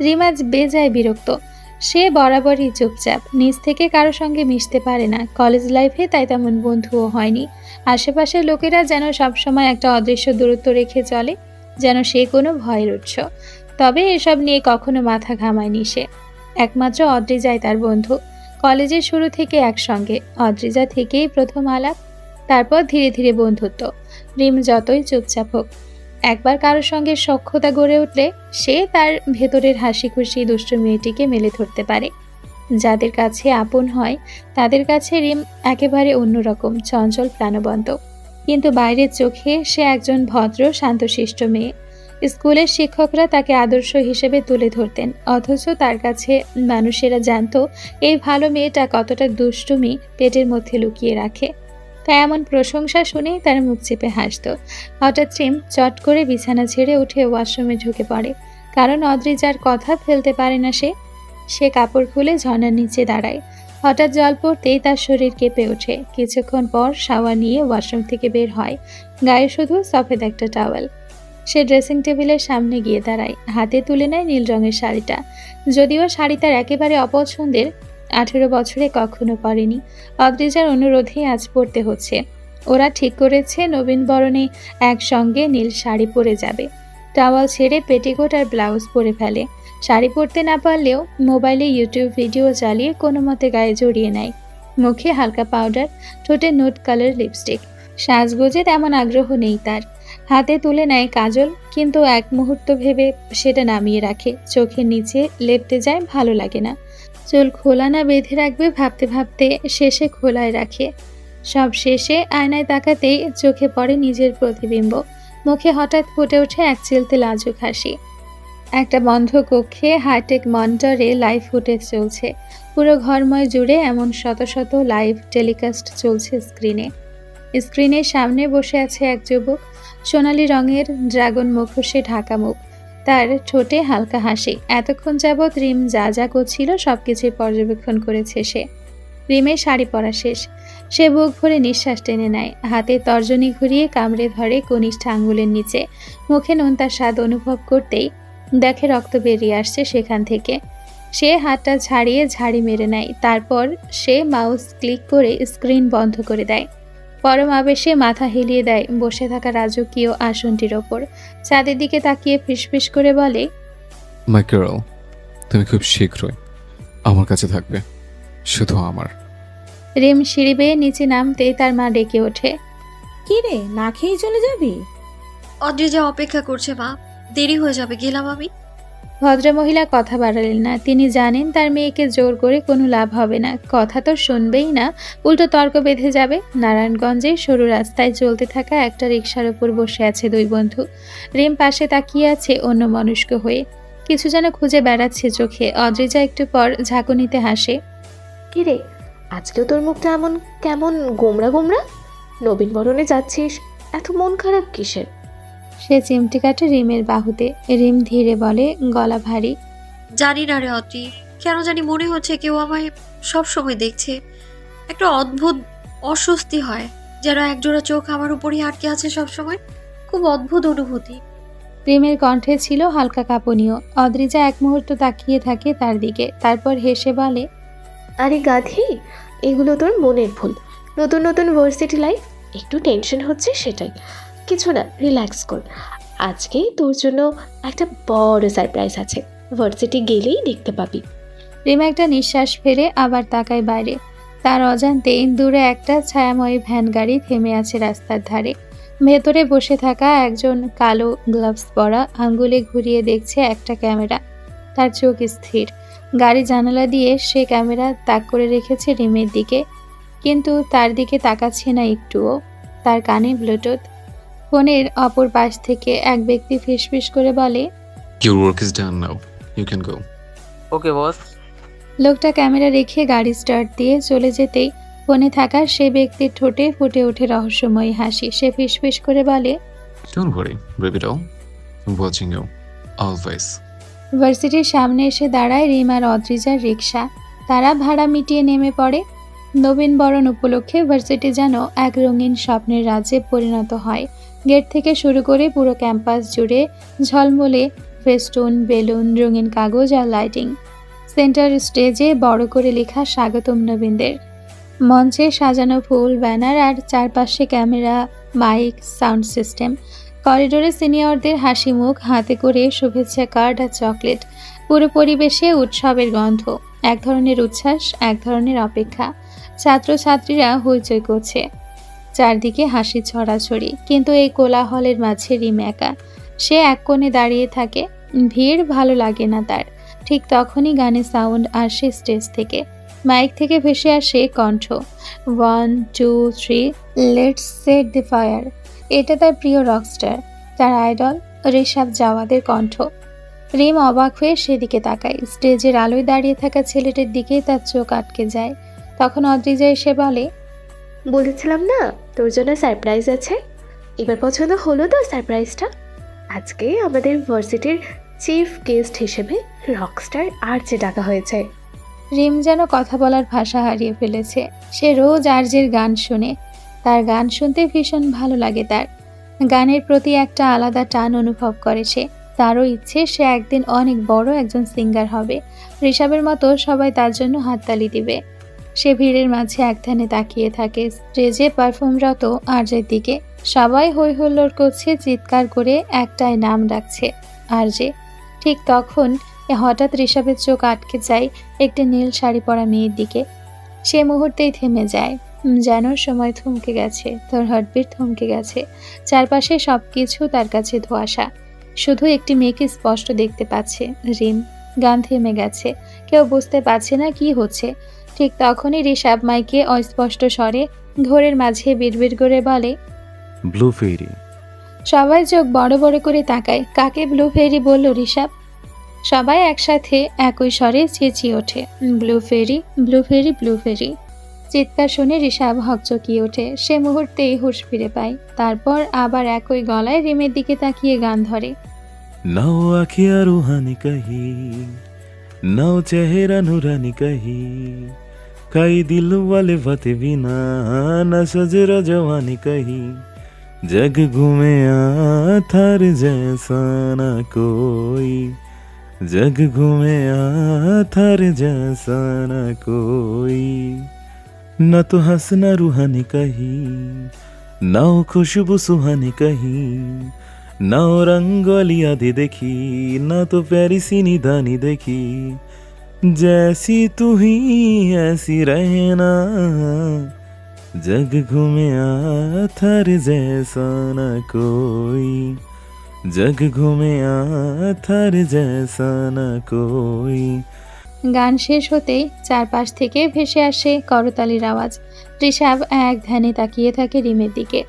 রিম আজ বেজায় বিরক্ত। সে বরাবরই চুপচাপ, নিজ থেকে কারো সঙ্গে মিশতে পারে না। কলেজ লাইফে তাই তেমন বন্ধুও হয়নি। আশেপাশের লোকেরা যেন সবসময় একটা অদৃশ্য দূরত্ব রেখে চলে, যেন সে কোনো ভয়ের উৎস। তবে এসব নিয়ে কখনো মাথা ঘামায়নি সে। একমাত্র অদ্রিজাই তার বন্ধু। কলেজের শুরু থেকে একসঙ্গে। অদ্রিজা থেকেই প্রথম আলাপ। তারপর ধীরে ধীরে বন্ধুত্ব। রিম যতই চুপচাপ হোক, একবার কারোর সঙ্গে সখ্যতা গড়ে উঠলে সে তার ভেতরের হাসি খুশি দুষ্টু মেয়েটিকে মেলে ধরতে পারে। যাদের কাছে আপন হয় তাদের কাছে রিম একেবারে অন্যরকম, চঞ্চল প্রাণবন্ত। কিন্তু বাইরের চোখে সে একজন ভদ্র শান্তশিষ্ট মেয়ে। স্কুলের শিক্ষকরা তাকে আদর্শ হিসেবে তুলে ধরতেন, অথচ তার কাছে মানুষেরা জানতো এই ভালো মেয়েটা কতটা দুষ্টুমি পেটের মধ্যে লুকিয়ে রাখে। তাই এমন প্রশংসা শুনেই তার মুখ চেপে হাসত। হঠাৎ রিম চট করে বিছানা ছেড়ে উঠে ওয়াশরুমে ঢুকে পড়ে, কারণ অদ্রিজার কথা ফেলতে পারে না সে কাপড় খুলে ঝর্ণার নিচে দাঁড়ায়। হঠাৎ জল পড়তেই তার শরীর কেঁপে ওঠে। কিছুক্ষণ পর শাওয়ার নিয়ে ওয়াশরুম থেকে বের হয়, গায়ে শুধু সফেদ একটা টাওয়াল। সে ড্রেসিং টেবিলের সামনে গিয়ে দাঁড়ায়, হাতে তুলে নেয় নীল রঙের শাড়িটা। যদিও শাড়ি তার একেবারে অপছন্দের, 18 বছরে কখনো পরেনি, অদ্রিজার অনুরোধেই আজ পরতে হচ্ছে। ওরা ঠিক করেছে নবীন বরণে একসঙ্গে নীল শাড়ি পরে যাবে। টাওয়াল ছেড়ে পেটিকোট আর ব্লাউজ পরে ফেলে। শাড়ি পরতে না পারলেও মোবাইলে ইউটিউব ভিডিও চালিয়ে কোনো মতে গায়ে জড়িয়ে নেয়। মুখে হালকা পাউডার, ঠোঁটে নুড কালার লিপস্টিক। সাজগোজে তেমন আগ্রহ নেই তার। হাতে তুলে নেয় কাজল, কিন্তু এক মুহূর্ত ভেবে সেটা নামিয়ে রাখে। চোখের নিচে লেপটে যায়, ভালো লাগে না। চুল খোলা না বেঁধে রাখবে ভাবতে ভাবতে শেষে খোলায় রাখে। সব শেষে আয়নায় তাকাতেই চোখে পড়ে নিজের প্রতিবিম্ব। মুখে হঠাৎ ফুটে ওঠে এক চিলতে লাজুক হাসি। একটা বন্ধ কক্ষে হাইটেক মনিটরে লাইভ ফুটেজ চলছে। পুরো ঘরময় জুড়ে এমন শত শত লাইভ টেলিকাস্ট চলছে স্ক্রিনের সামনে বসে আছে এক যুবক, সোনালী রঙের ড্রাগন মুখোশে ঢাকা মুখ, তার ঠোঁটে হালকা হাসি। এতক্ষণ যাবৎ রিম যা যা করছিল সবকিছুই পর্যবেক্ষণ করেছে সে। রিমের শাড়ি পরা শেষ। সে বুক ভরে নিঃশ্বাস টেনে নেয়, হাতে তর্জনী ঘুরিয়ে কামড়ে ধরে কনিষ্ঠ আঙ্গুলের নিচে। মুখে নোনতার স্বাদ অনুভব করতেই দেখে রক্ত বেরিয়ে আসছে সেখান থেকে। সে হাতটা ঝাড়িয়ে ঝাড়ি মেরে নেয়। তারপর সে মাউস ক্লিক করে স্ক্রিন বন্ধ করে দেয়। পরম আবেশে মাথা হেলিয়ে দেয় বসে থাকা রাজকীয় আসনটির ওপর। চাঁদের দিকে তাকিয়ে ফিসফিস করে বলে, মাই গার্ল, তুমি খুব শীঘ্রই আমার কাছে থাকবে, শুধু আমার। রিম সিঁড়ি বেয়ে নিচে নামতেই তার মা ডেকে ওঠে। কি রে, না খেয়ে চলে যাবি? অদ্রিজা অপেক্ষা করছে মা, দেরি হয়ে যাবে, গেলাম আমি। ভদ্রমহিলা কথা বাড়ালেন না। তিনি জানেন তার মেয়েকে জোর করে কোনো লাভ হবে না। কথা তো শুনবেই না, উল্টো তর্ক বেঁধে যাবে। নারায়ণগঞ্জে সরু রাস্তায় চলতে থাকা একটা রিকশার উপর বসে আছে দুই বন্ধু। রিম পাশে তাকিয়ে আছে অন্য মনস্ক হয়ে, কিছু যেন খুঁজে বেড়াচ্ছে চোখে। অদ্রিজা একটু পর ঝাঁকুনিতে হাসে। কি রে, আজকেও তোর মুখটা এমন কেমন গোমরা গোমরা? নবীন বরণে যাচ্ছিস, এত মন খারাপ কিসের? সে চিমটি কাটে রিমের বাহুতে। রিম ধীরে বলে, গলা ভারী। জানি না রে অদ্রি, কেন জানি মনে হচ্ছে কেউ আমায় সব সময় দেখছে। একটা অদ্ভুত অস্বস্তি হয়, যেন একজোড়া চোখ আমার উপরই আটকে আছে সব সময়। খুব অদ্ভুত অনুভূতি। রিমের কণ্ঠে ছিল হালকা কাঁপুনিও। অদ্রিজা এক মুহূর্ত তাকিয়ে থাকে তার দিকে, তারপর হেসে বলে, আরে গাধি, এগুলো তোর মনের ভুল। নতুন নতুন ভার্সিটি লাইফ, একটু টেনশন হচ্ছে সেটাই, কিছু না, রিল্যাক্স কর। আজকে তোর জন্য একটা বড় সারপ্রাইজ আছে, ভার্সিটি গেলেই দেখতে পাবি। রিম একটা নিঃশ্বাস ফেলে আবার তাকায় বাইরে। তার অজান্তে দূরে একটা ছায়াময়ী ভ্যান গাড়ি থেমে আছে রাস্তার ধারে। ভেতরে বসে থাকা একজন কালো গ্লাভস পরা আঙ্গুলে ঘুরিয়ে দেখছে একটা ক্যামেরা। তার চোখ স্থির। গাড়ি জানালা দিয়ে সে ক্যামেরা তাক করে রেখেছে রিমের দিকে, কিন্তু তার দিকে তাকাচ্ছে না একটুও। তার কানে ব্লুটুথ। ফোনের অপর পাশ থেকে এক ব্যক্তি ফিসফিস করে বলে, Your work is done now. You can go. ওকে বস। লোকটা ক্যামেরা রেখে গাড়ি স্টার্ট দিয়ে চলে যেতেই ফোনে থাকা সে ব্যক্তির ঠোঁটে ফুটে ওঠে রহস্যময়ী হাসি। সে ফিসফিস করে বলে, Don't worry, baby doll. I'm watching you. Always. ভার্সিটির সামনে এসে দাঁড়ায় রিম আর অদ্রিজার রিক্সা। তারা ভাড়া মিটিয়ে নেমে পড়ে। নবীন বরণ উপলক্ষে ভার্সিটি যেন এক রঙিন স্বপ্নের রাজ্যে পরিণত হয়। গেট থেকে শুরু করে পুরো ক্যাম্পাস জুড়ে ঝলমলে ফেস্টুন, বেলুন, রঙিন কাগজ আর লাইটিং। সেন্টার স্টেজে বড় করে লেখা স্বাগতম নবীনদের। মঞ্চে সাজানো ফুল, ব্যানার আর চারপাশে ক্যামেরা, মাইক, সাউন্ড সিস্টেম। করিডোরে সিনিয়রদের হাসি মুখ, হাতে করে শুভেচ্ছা কার্ড আর চকলেট। পুরো পরিবেশে উৎসবের গন্ধ। এক ধরনের উচ্ছ্বাস, এক ধরনের অপেক্ষা। ছাত্রছাত্রীরা হইচই করছে। চারদিকে হাসি ছড়াছড়ি, কিন্তু এই কোলাহলের মাঝে রিম একা। সে এক কোণে দাঁড়িয়ে থাকে। ভিড় ভালো লাগে না তার। ঠিক তখনই গানের সাউন্ড আসে স্টেজ থেকে। মাইক থেকে ভেসে আসে কণ্ঠ, 1 2 3 লেটস সেট দ্য ফায়ার। এটা তার প্রিয় রকস্টার, তার আইডল ঋষভ জাওয়াদের কণ্ঠ। রিম অবাক হয়ে সেদিকে তাকায়। স্টেজের আলোয় দাঁড়িয়ে থাকা ছেলেটির দিকে তার চোখ আটকে যায়। তখন অদ্রিজা এসে বলে, বলেছিলাম না তোর জন্য সারপ্রাইজ আছে। এবার পছন্দ হলো তো সারপ্রাইজটা? আজকে আমাদের ভার্সিটির চিফ গেস্ট হিসেবে রকস্টার আরজে ডাকা হয়েছে। রিম যেন কথা বলার ভাষা হারিয়ে ফেলেছে। সে রোজ আরজের গান শুনে, তার গান শুনতে ভীষণ ভালো লাগে তার। গানের প্রতি একটা আলাদা টান অনুভব করে সে। তারও ইচ্ছে সে একদিন অনেক বড় একজন সিঙ্গার হবে। ঋষভের মতো সবাই তার জন্য হাততালি দিবে। সে ভিড়ের মাঝে একধানে তাকিয়ে থাকে স্টেজে পারফর্মরত আরজের দিকে। সবাই হই হুল্লোড় করছে, চিৎকার করে একটাই নাম ডাকছে, আরজে। ঠিক তখন হঠাৎ ঋষভের চোখ আটকে যায় একটি নীল শাড়ি পরা মেয়ের দিকে। সে মুহূর্তেই থেমে যায়, যেন সময় থমকে গেছে, তার হার্টবিট থমকে গেছে। চারপাশে সবকিছু তার কাছে ধোঁয়াশা। শুধু একটি মেয়েকে স্পষ্ট দেখতে পাচ্ছে, রিম। গান থেমে গেছে, কেউ বুঝতে পারছে না কি হচ্ছে। ঠিক তখনই ঋষভ মাইকে অস্পষ্ট স্বরে ঘোরের মাঝে বিড়বিড় করে বলে, ব্লু ফেরি। সবাই চোখ বড় বড় করে তাকায়। কাকে ব্লু ফেরি বলল ঋষভ? সবাই একসাথে একই স্বরে চেঁচিয়ে ওঠে, ব্লু ফেরি, ব্লু ফেরি, ব্লু ফেরি। চিৎকার শুনে ঋষভ হকচকিয়ে ওঠে। সে মুহূর্তেই হুঁশ ফিরে পায়। তারপর আবার একই গলায় রিমের দিকে তাকিয়ে গান ধরে, নাও আখিয়া রুহানি কহি, নাও চেহারা নুরানি কহি, কাই দিল वाले बातें बिना न सजरा जवानी कही, जग घूमे थार जैसा ना कोई, जग घूमे थार जैसा ना कोई, न तो हंसना रूहानी कही, ना हो खुशबू सुहानी कही, ना हो रंग वाली यादें देखी, ना तो प्यारी सी निदानी देखी, जैसी तू ही ऐसी रहना, जग घूमे थार जैसा ना कोई, जग घूमे थार जैसा ना कोई। গান শেষ হতেই চারপাশ থেকে ভেসে আসে করতালির আওয়াজ। ঋষভ এক ধ্যানে তাকিয়ে থাকে রিমের দিকে।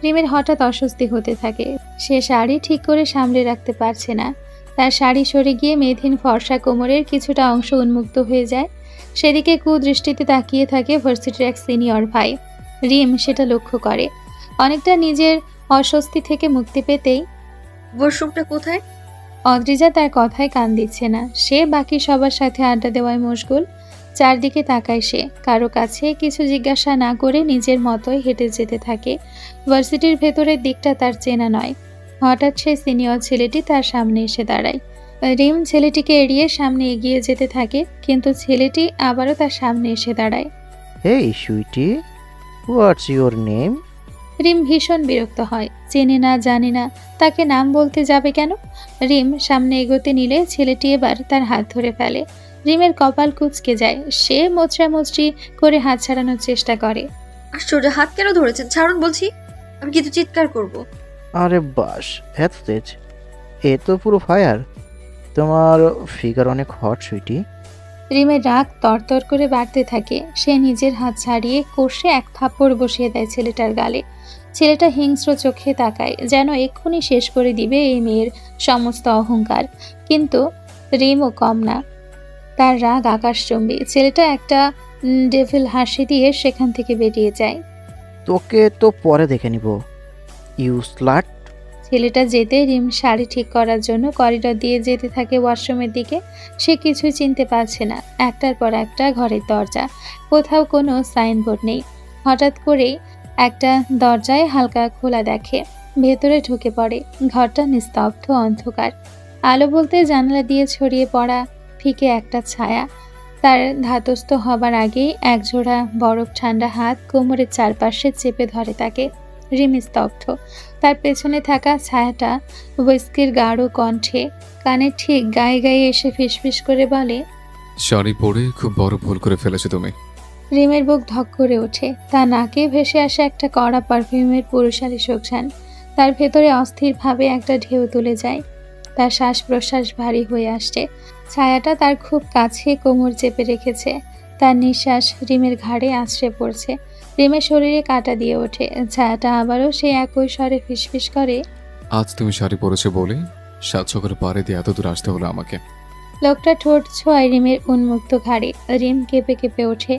রিমের হঠাৎ অস্বস্তি হতে থাকে। সে শাড়ি ঠিক করে সামলে রাখতে পারছে না। তার শাড়ি সরে গিয়ে মেধিন ফর্সা কোমরের কিছুটা অংশ উন্মুক্ত হয়ে যায়। সেদিকে কুদৃষ্টিতে তাকিয়ে থাকে ভার্সিটির এক সিনিয়র ভাই। রিম সেটা লক্ষ্য করে। অনেকটা নিজের অস্বস্তি থেকে মুক্তি পেতেই ওয়াশরুমটা কোথায়? অদ্রিজা তার কথায় কান দিচ্ছে না। সে বাকি সবার সাথে আড্ডা দেওয়ায় মশগুল। চারদিকে তাকায় সে। কারো কাছে কিছু জিজ্ঞাসা না করে নিজের মতোই হেঁটে যেতে থাকে। ভার্সিটির ভেতরের দিকটা তার চেনা নয়। হঠাৎ সে সিনিয়র ছেলেটি তার সামনে এসে দাঁড়ায়। রিম ছেলেটিকে এড়িয়ে সামনে এগিয়ে যেতে থাকে, কিন্তু ছেলেটি আবারও তার সামনে এসে দাঁড়ায়। হেই সুইটি, হোয়াটস ইউর নেম? রিম ভীষণ বিরক্ত হয়। চেনে না, জানে না, তাকে নাম বলতে যাবে কেন? রিম সামনে এগোতে নিলে ছেলেটি এবার তার হাত ধরে ফেলে। রিমের কপাল কুঁচকে যায়। সে মোচড়ামুচড়ি করে হাত ছাড়ানোর চেষ্টা করে। আশ্চর্য, হাত কেন ধরেছেন? ছাড়ুন বলছি, আমি কিন্তু চিৎকার করব। আরে বাস, এত তেজ! এ তো পুরো ফায়ার। তোমার ফিগার অনেক হট সুইটি। রিমের রাগ তরতর করে বাড়তে থাকে। সে নিজের হাত ছাড়িয়ে কষে এক থাপ্পড় বসিয়ে দেয় ছেলেটার গালে। ছেলেটা হিংস্র চোখে তাকায়, যেন এক্ষুনি শেষ করে দিবে এই মেয়ের সমস্ত অহংকার। কিন্তু রিমও কম না। তার রাগ আকাশচুম্বী। ছেলেটা একটা ডেভিল হাসি দিয়ে সেখান থেকে বেরিয়ে যায়। তোকে তো পরে দেখে নিব, ইউ স্লাট। ছেলেটা যেতে রিম শাড়ি ঠিক করার জন্য করিডর দিয়ে যেতে থাকে ওয়াশরুমের দিকে। সে কিছুই চিনতে পারছে না। একটার পর একটা ঘরের দরজা, কোথাও কোনো সাইনবোর্ড নেই। হঠাৎ করেই একটা দরজায় হালকা খোলা দেখে। ভেতরে ঢুকে পড়ে। ঘরটা নিস্তব্ধ, অন্ধকার। আলো বলতে জানালা দিয়ে ছড়িয়ে পড়া ফিকে একটা ছায়া। তার ধাতস্থ হবার আগেই একজোড়া বরফ ঠান্ডা হাত কোমরের চারপাশে চেপে ধরে তাকে। রিম স্তব্ধ। তার পেছনে থাকা ছায়াটা হুইস্কির গাঢ় কণ্ঠে কানে ঠিক গায়ে গায়ে এসে ফিসফিস করে বলে, শাড়ি পরে খুব বড় ভুল করে ফেলেছো তুমি। রিমের বুক ধক করে ওঠে। তার নাকে ভেসে আসে একটা কড়া পারফিউমের পুরুষালী সুঘ্রাণ। তার ভেতরে অস্থিরভাবে একটা ঢেউ তুলে যায়। তার শ্বাস প্রশ্বাস ভারী হয়ে আসছে। ছায়াটা তার খুব কাছে কোমর চেপে রেখেছে। তার নিঃশ্বাস রিমের ঘাড়ে আছড়ে পড়ছে। রিমের শরীরে কাঁটা দিয়ে ওঠে। ছায়াটা আবারও সেই একই স্বরে ফিসফিস করে, আজ তুমি শাড়ি পরেছো বলে 7 করে পাড়ে দিয়ে এত দূর আসতে হলো আমাকে। লোকটা ঠোঁট ছোঁয়ায় রিমের উন্মুক্ত ঘাড়ে। রিম কেঁপে কেঁপে ওঠে।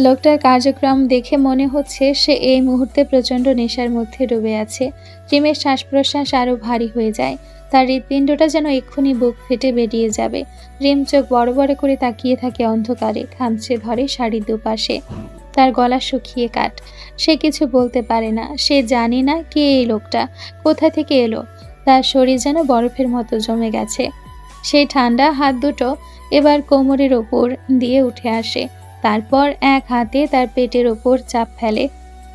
লোকটার কার্যক্রম দেখে মনে হচ্ছে সে এই মুহূর্তে প্রচণ্ড নেশার মধ্যে ডুবে আছে। রিমের শ্বাস প্রশ্বাস আরও ভারী হয়ে যায়। তার হৃৎপিণ্ডটা যেন এক্ষুনি বুক ফেটে বেরিয়ে যাবে। রিম চোখ বড় বড় করে তাকিয়ে থাকে অন্ধকারে। খামচে ধরে শাড়ির দুপাশে। তার গলা শুকিয়ে কাট। সে কিছু বলতে পারে না। সে জানে না কে এই লোকটা, কোথা থেকে এলো। তার শরীর যেন বরফের মতো জমে গেছে। সেই ঠান্ডা হাত দুটো এবার কোমরের ওপর দিয়ে উঠে আসে। তারপর এক হাতে তার পেটের ওপর চাপ ফেলে।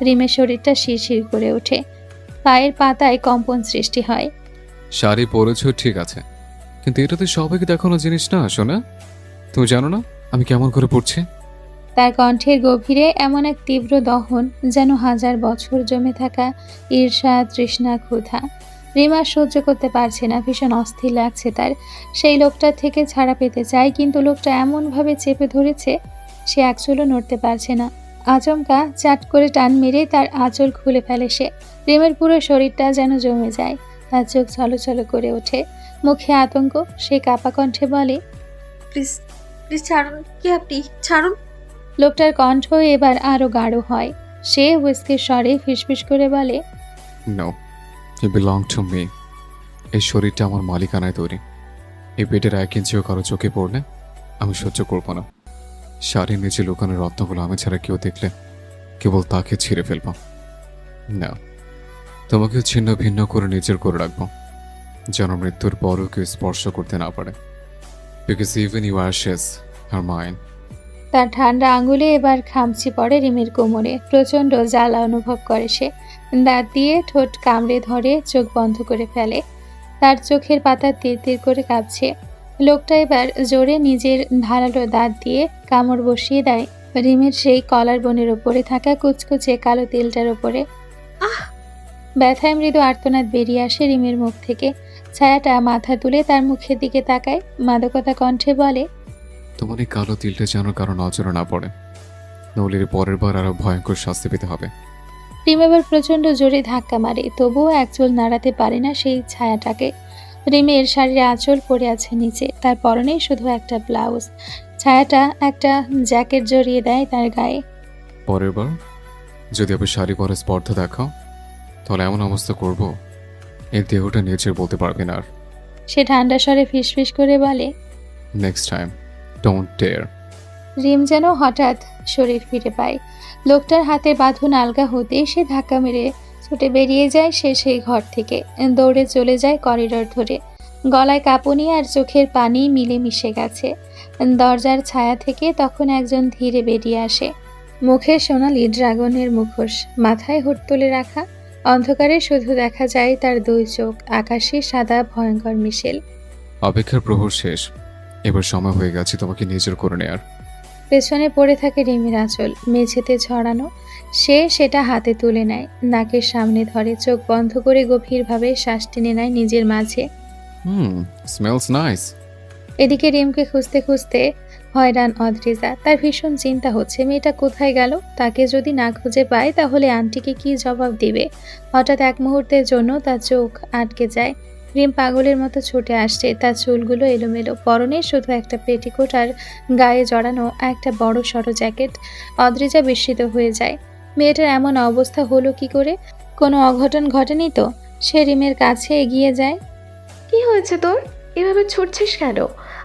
রিমের শরীরটা শিরশির করে ওঠে। পায়ের পাতায় কম্পন সৃষ্টি হয়। শাড়ি পরেছো ঠিক আছে, কিন্তু এটা তো সবাইকে দেখানো জিনিস না শোনা। তুমি জানো না আমি কেমন করে পড়ছি? তার কণ্ঠের গভীরে এমন এক তীব্র দহন, যেন হাজার বছর জমে থাকা ঈর্ষা, তৃষ্ণা, ক্ষুধা। রিমা সহ্য করতে পারছে না। ভীষণ অস্থির লাগছে তার। সেই লোকটার থেকে ছাড়া পেতে চায়, কিন্তু লোকটা এমনভাবে চেপে ধরেছে সে এক চুলও নড়তে পারছে না। আচমকা চাট করে টান মেরে তার আঁচল খুলে ফেলে সে। রিমের পুরো শরীরটা যেন জমে যায়। তার চোখ ছলছল করে ওঠে, মুখে আতঙ্ক। সে কাঁপা কণ্ঠে বলে, প্লিজ প্লিজ ছাড়ুন, কে আপনি? ছাড়ুন। লোকটার কণ্ঠ এবার আরো গাঢ় হয়। সে হুইস্কির স্বরে ফিসফিস করে বলে, no, you belong to me. এই শরীরটা আমার মালিকানায় তৈরি। এই পেটের 1 ইঞ্চিও কারো চোখে পড়লে আমি সহ্য করবো না। শাড়ির নিচে লুকানো রত্নগুলো আমি ছাড়া কেউ দেখলে কেবল তাকে ছিঁড়ে ফেলবো না। তোমাকে ছিন্ন ভিন্ন করে নিজের করে রাখবো, যেন মৃত্যুর পরও কেউ স্পর্শ করতে না পারে। Because even you ashes are mine. তার ঠান্ডা আঙুলে এবার খামচি পড়ে রিমের কোমরে। প্রচণ্ড জ্বালা অনুভব করে সে। দাঁত দিয়ে ঠোঁট কামড়ে ধরে চোখ বন্ধ করে ফেলে। তার চোখের পাতা তীর তীর করে কাঁপছে। লোকটা এবার জোরে নিজের ধারালো দাঁত দিয়ে কামড় বসিয়ে দেয় রিমের সেই কলার বনের ওপরে থাকা কুচকুচে কালো তেলটার ওপরে। আহ! ব্যথায় মৃদু আর্তনাদ বেরিয়ে আসে রিমের মুখ থেকে। ছায়াটা মাথা তুলে তার মুখের দিকে তাকায়। মাদকতা কণ্ঠে বলে, তোমার এই কালো তিলটা যেন কারো নজরে না পড়ে, নইলে পরের বার আরো ভয়ঙ্কর শাস্তি পেতে হবে। রিম এবার প্রচণ্ড জোরে ধাক্কা মারে, তবুও এক চুল নাড়াতে পারে না সেই ছায়াটাকে। রিমের শাড়ির আঁচল পড়ে আছে নিচে। তার পরনে শুধু একটা ব্লাউজ। ছায়াটা একটা জ্যাকেট জড়িয়ে দেয় তার গায়ে। পরের বার যদি আবার শাড়ি পরে স্পর্ধা দেখাও, তাহলে এমন অবস্থা করব এই দেহটা নিজের বলতে পারবে না আর। সে ঠান্ডা স্বরে ফিসফিস করে বলে, নেক্সট টাইম ডোন্ট ডেয়ার। রিম যেন হঠাৎ শরীর ফিরে পায়। লোকটার হাতে বাঁধন আলগা হতেই সে ধাক্কা মেরে ছুটে বেরিয়ে যায় সে সেই ঘর থেকে। দৌড়ে চলে যায় করিডোর ধরে। গলায় কাঁপুনি আর চোখের পানি মিলে মিশে গেছে। দরজার ছায়া থেকে তখন একজন ধীরে বেরিয়ে আসে। মুখে সোনালি ড্রাগনের মুখোশ, মাথায় হুড তুলে রাখা। অন্ধকারে শুধু দেখা যায় তার 2 চোখ, আকাশে সাদা ভয়ঙ্কর মিশেল। অপেক্ষার প্রহর শেষ, এবার সময় হয়ে গেছে তোমাকে নিজের করে নেয়ার। পেছনে পড়ে থাকে রিমের আঁচল, মেঝেতে ছড়ানো। সে সেটা হাতে তুলে নেয়, নাকের সামনে ধরে, চোখ বন্ধ করে গভীরভাবে শ্বাস টেনে নেয় নিজের মাঝে। Smells nice. এদিকে রিমকে খুঁজতে খুঁজতে হয়রান অদ্রিজা। তার ভীষণ চিন্তা হচ্ছে মেয়েটা কোথায় গেল। তাকে যদি না খুঁজে পায় তাহলে আন্টিকে কি জবাব দিবে। হঠাৎ এক মুহূর্তের জন্য তার চোখ আটকে যায়। রিম পাগলের মতো ছুটে আসছে। তার চুলগুলো এলোমেলো, পরনে শুধু একটা পেটিকোট আর গায়ে জড়ানো একটা বড় সড়ো জ্যাকেট। অদ্রিজা বিস্মিত হয়ে যায়। মেয়েটার এমন অবস্থা হলো কি করে? কোনো অঘটন ঘটেনি তো? সে রিমের কাছে এগিয়ে যায়। কি হয়েছে তোর? এভাবে ছুটছিস কেন?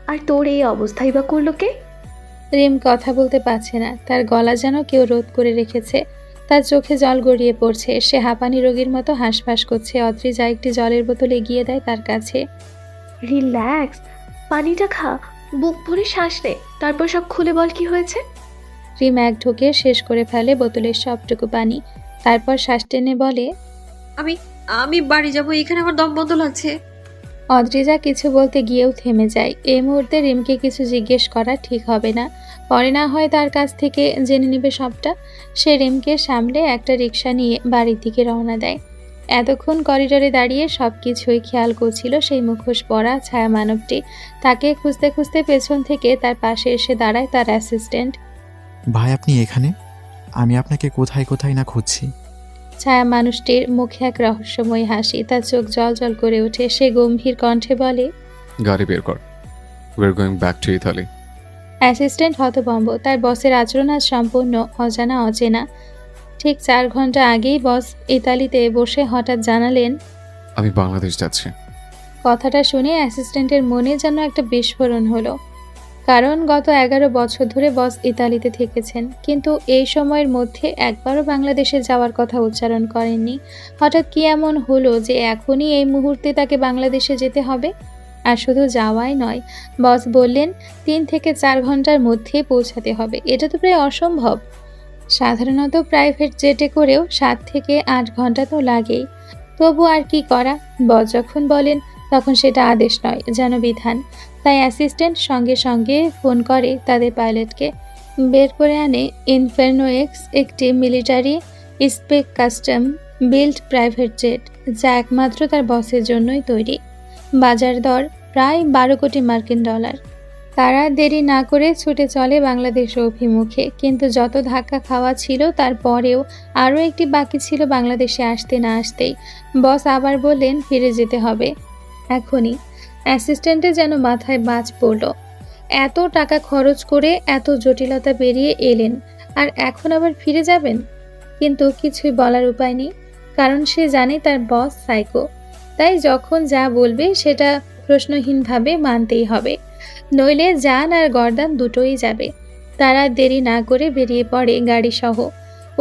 আর তোর এই অবস্থাই বা করলো কে? রিম কথা বলতে পারছে না। তার গলা যেন কেউ রোধ করে রেখেছে। তার চোখে জল গড়িয়ে পড়ছে। সে হাঁপানি রোগীর মতো হাঁসফাঁস করছে। অদ্রিজা একটি জলের বোতল এগিয়ে দেয় তার কাছে। রিল্যাক্স, পানিটা খা, বুক ভরে শ্বাস নে, তারপর সব খুলে বল কি হয়েছে। রিম এক ঢোকে শেষ করে ফেলে বোতলের সবটুকু পানি। তারপর শ্বাস টেনে বলে, আমি আমি বাড়ি যাব, এখানে আমার দম বন্ধ লাগছে। অদ্রিজা কিছু বলতে গিয়েও থেমে যায়। এই মুহূর্তে রিমকে কিছু জিজ্ঞেস করা ঠিক হবে না। পরে না হয় তার কাছ থেকে জেনে নেবে সবটা। সে রিমকে সামলে একটা রিক্সা নিয়ে বাড়ির দিকে রওনা দেয়। এতক্ষণ করিডোরে দাঁড়িয়ে সব কিছুই খেয়াল করছিল সেই মুখোশ পরা ছায়া মানবটি। তাকে খুঁজতে খুঁজতে পেছন থেকে তার পাশে এসে দাঁড়ায় তার অ্যাসিস্ট্যান্ট। ভাই আপনি এখানে? আমি আপনাকে কোথায় কোথায় না খুঁজছি। ছায়া মানুষটির মুখে এক রহস্যময় হাসি, তার চোখ জল করে ওঠে। সে গম্ভীর কণ্ঠে বলে, গাড়ি বের কর, we are going back to Italy. Assistant হতভম্ব। তার বসের আচরণ আজ সম্পূর্ণ অচেনা। ঠিক 4 ঘন্টা আগেই বস ইতালিতে বসে হঠাৎ জানালেন। আমি বাংলাদেশ যাচ্ছি। কথাটা শুনে অ্যাসিস্ট্যান্টের মনে যেন একটা বিস্ফোরণ হলো। কারণ গত 11 বছর ধরে বস ইতালিতে থেকেছেন, কিন্তু এই সময়ের মধ্যে একবারও বাংলাদেশে যাওয়ার কথা উচ্চারণ করেননি। হঠাৎ কি এমন হলো যে এখনই এই মুহূর্তে তাকে বাংলাদেশে যেতে হবে? আর শুধু যাওয়াই নয়, বস বললেন 3 থেকে 4 ঘন্টার মধ্যে পৌঁছাতে হবে। এটা তো প্রায় অসম্ভব। সাধারণত প্রাইভেট জেটে করেও 7 থেকে 8 ঘন্টা তো লাগেই। তবু আর কি করা, বস যখন বলেন তখন সেটা আদেশ নয়, যেন বিধান। তাই অ্যাসিস্ট্যান্ট সঙ্গে সঙ্গে ফোন করে তাদের পাইলটকে। বের করে আনে ইনফার্নো এক্স, একটি military spec custom build private jet, যা একমাত্র তার বসের জন্যই তৈরি। বাজার দর প্রায় 12 কোটি মার্কিন ডলার। তারা দেরি না করে ছুটে চলে বাংলাদেশ অভিমুখে। কিন্তু যত ধাক্কা খাওয়া ছিল তারপরেও আরও একটি বাকি ছিল বাংলাদেশে আসতে না আসতেই। বস আবার বললেন ফিরে যেতে হবে এখনই। অ্যাসিস্ট্যান্টে যেন মাথায় বাজ পড়ল। এত টাকা খরচ করে এত জটিলতা পেরিয়ে এলেন, আর এখন আবার ফিরে যাবেন? কিন্তু কিছুই বলার উপায় নেই, কারণ সে জানে তার বস সাইকো। তাই যখন যা বলবে সেটা প্রশ্নহীনভাবে মানতেই হবে, নইলে জান আর গর্দান দুটোই যাবে। তারা দেরি না করে বেরিয়ে পড়ে গাড়ি সহ।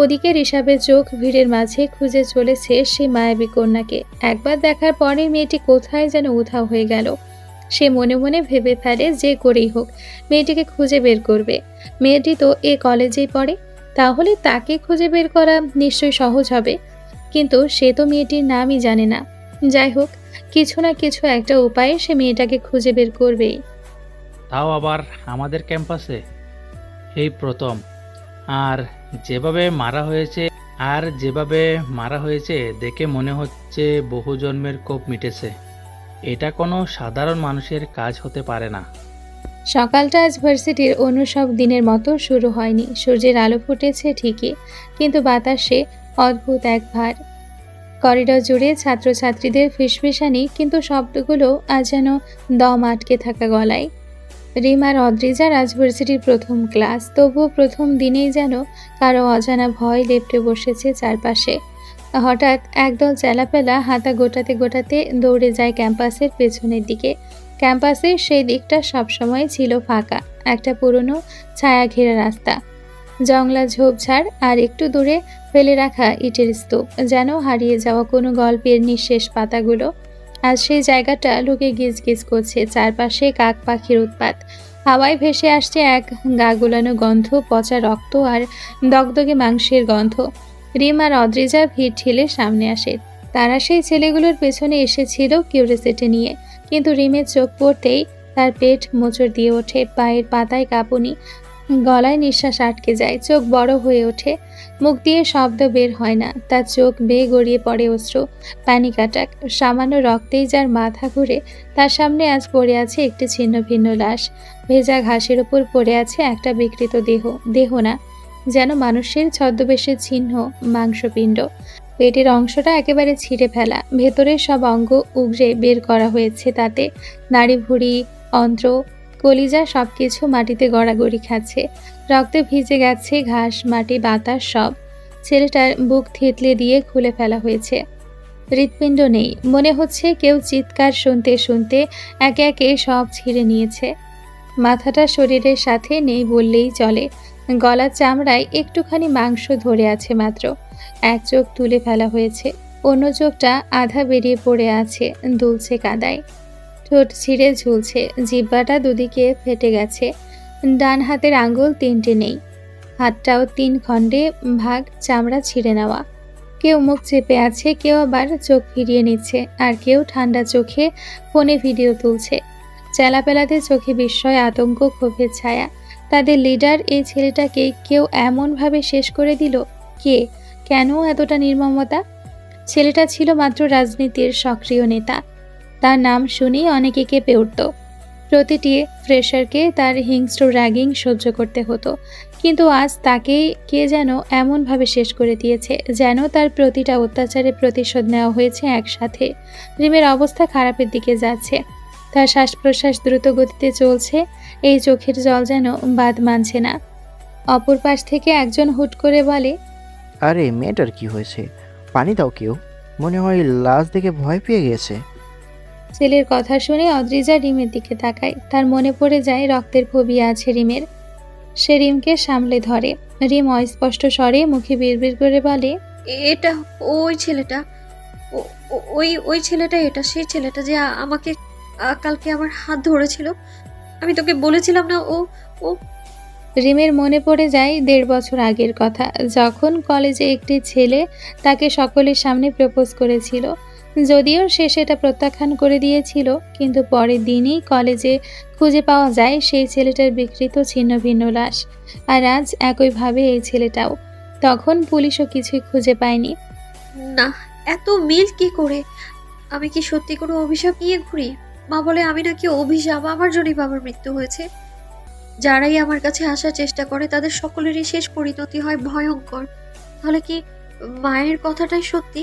ওদিকে ঋষাবের চোখ ভিড়ের মাঝে খুঁজে চলেছে সেই মায়াবী কন্যাকে। একবার দেখার পরে মেয়েটি কোথায় যেন উধাও হয়ে গেল। সে মনে মনে ভেবে ফেলে যে করেই হোক মেয়েটিকে খুঁজে বের করবে। মেয়েটি তো এ কলেজেই পড়ে, তাহলে তাকে খুঁজে বের করা নিশ্চয়ই সহজ হবে। কিন্তু সে তো মেয়েটির নামই জানে না। যাই হোক, কিছু না কিছু একটা উপায়ে সে মেয়েটাকে খুঁজে বের করবেই। তাও আবার আমাদের ক্যাম্পাসে, এই প্রথম। আর যেভাবে মারা হয়েছে দেখে মনে হচ্ছে বহু জন্মের কোপ মিটেছে। এটা কোনো সাধারণ মানুষের কাজ হতে পারে না। সকালটা আজ ভার্সিটির অন্য সব দিনের মতো শুরু হয়নি। সূর্যের আলো ফুটেছে ঠিকই, কিন্তু বাতাসে অদ্ভুত এক ভার। করিডর জুড়ে ছাত্রছাত্রীদের ফিসফিসানি, কিন্তু শব্দগুলো আজ যেন দম আটকে থাকা গলায়। রিম আর অদ্রিজা আজ ভার্সিটির প্রথম ক্লাস, তবুও প্রথম দিনেই যেন কারো অজানা ভয় লেপ্টে বসেছে চারপাশে। হঠাৎ একদল চেলাপেলা হাতা গোটাতে গোটাতে দৌড়ে যায় ক্যাম্পাসের পেছনের দিকে। ক্যাম্পাসের সেই দিকটা সবসময় ছিল ফাঁকা, একটা পুরনো ছায়া ঘেরা রাস্তা, জংলা ঝোপঝাড় আর একটু দূরে ফেলে রাখা ইটের স্তূপ, যেন হারিয়ে যাওয়া কোনো গল্পের নিঃশেষ পাতাগুলো। আজ সেই জায়গাটা লোকে গিজ করছে, চারপাশে কাক পাখির উৎপাত। হাওয়ায় ভেসে আসছে এক গা গুলানো গন্ধ, পচা রক্ত আর দগদগে মাংসের গন্ধ। রিম আর অদ্রিজা ভিড় ঠেলে সামনে আসে। তারা সেই ছেলেগুলোর পেছনে এসেছিল কিউরিওসিটি নিয়ে, কিন্তু রিমের চোখ পড়তেই তার পেট মোচড় দিয়ে ওঠে, পায়ের পাতায় কাঁপুনি, গলায় নিঃশ্বাস আটকে যায়, চোখ বড় হয়ে ওঠে, মুখ দিয়ে শব্দ বের হয় না। তার চোখ বেয়ে গড়িয়ে পড়ে অশ্রু, প্যানিক অ্যাটাক। সামান্য রক্তেই যার মাথা ঘুরে, তার সামনে আজ পড়ে আছে একটি ছিন্ন ভিন্ন লাশ। ভেজা ঘাসের উপর পড়ে আছে একটা বিকৃত দেহ না, যেন মানুষের ছদ্মবেশের চিহ্ন, মাংসপিণ্ড। পেটের অংশটা একেবারে ছিঁড়ে ফেলা, ভেতরের সব অঙ্গ উগড়ে বের করা হয়েছে। তাতে নাড়ি ভুঁড়ি, অন্ত্র, কলিজা সবকিছু মাটিতে গড়াগড়ি খাচ্ছে। রক্তে ভিজে গেছে ঘাস, মাটি, বাতাস সব। ছেলেটার বুক থেতলে দিয়ে খুলে ফেলা হয়েছে। হৃৎপিণ্ড নেই, মনে হচ্ছে কেউ চিৎকার শুনতে শুনতে একে একে সব ছিঁড়ে নিয়েছে। মাথাটা শরীরের সাথে নেই বললেই চলে, গলার চামড়ায় একটুখানি মাংস ধরে আছে মাত্র। এক চোখ তুলে ফেলা হয়েছে, অন্য চোখটা আধা বেরিয়ে পড়ে আছে, দুলছে কাদায়। ঠোঁট ছিঁড়ে ঝুলছে, জিহ্বাটা দুদিকে ফেটে গেছে। ডান হাতের আঙ্গুল 3টে নেই, হাতটাও 3 খণ্ডে ভাগ, চামড়া ছিঁড়ে নেওয়া। কেউ মুখ চেপে আছে, কেউ আবার চোখ ফিরিয়ে নিচ্ছে, আর কেউ ঠান্ডা চোখে ফোনে ভিডিও তুলছে। চেলাপেলাদের চোখে বিস্ময়, আতঙ্ক, ক্ষোভের ছায়া। তাদের লিডার এই ছেলেটাকে কেউ এমনভাবে শেষ করে দিল। কে? কেন এতটা নির্মমতা? ছেলেটা ছিল মাত্র রাজনীতির সক্রিয় নেতা। তার নাম শুনেই অনেকে কেঁপে উঠত। প্রতিটি ফ্রেশারকে তার হিংস্র র্যাগিং সহ্য করতে হতো, কিন্তু আজ তাকে কে যেন এমনভাবে শেষ করে দিয়েছে যেন তার প্রতিটা অত্যাচারের প্রতিশোধ নেওয়া হয়েছে একসাথে। রিমের অবস্থা খারাপের দিকে যাচ্ছে। তার শ্বাস প্রশ্বাস দ্রুত গতিতে চলছে, এই চোখের জল যেন বাদ মানছে না। অপর পাশ থেকে একজন হুট করে বলে, আরে মেয়েটার কি হয়েছে? পানি দাও কেউ, মনে হয় লাশ দেখে ভয় পেয়ে গেছে। ছেলের কথা শুনে অদ্রিজা রিমের দিকে তাকায়। তার মনে পড়ে যায় রক্তের ফোবিয়া আছে রিমের। সে রিমকে সামলে ধরে। রিম অস্পষ্ট স্বরে মুখে বিড়বিড় করে বলে, এটা ওই ছেলেটা, ওই ছেলেটা, এটা সেই ছেলেটা যে আমাকে কালকে আমার হাত ধরেছিল। আমি তোকে বলেছিলাম না ও ও রিমের মনে পড়ে যায় 1.5 বছর আগের কথা, যখন কলেজে একটি ছেলে তাকে সকলের সামনে প্রপোজ করেছিল। যদিও সে সেটা প্রত্যাখ্যান করে দিয়েছিল, কিন্তু পরের দিনই কলেজে খুঁজে পাওয়া যায় সেই ছেলেটার বিকৃত ছিন্ন ভিন্ন লাশ। আর আজ একইভাবে এই ছেলেটাও। তখন পুলিশও কিছুই খুঁজে পায়নি। না, এত মিল কি করে? আমি কি সত্যি কোনো অভিশাপ নিয়ে ঘুরি? মা বলে আমি নাকি অভিশাপ, আমার জন্যই বাবার মৃত্যু হয়েছে। যারাই আমার কাছে আসার চেষ্টা করে তাদের সকলেরই শেষ পরিণতি হয় ভয়ঙ্কর। তাহলে কি মায়ের কথাটাই সত্যি?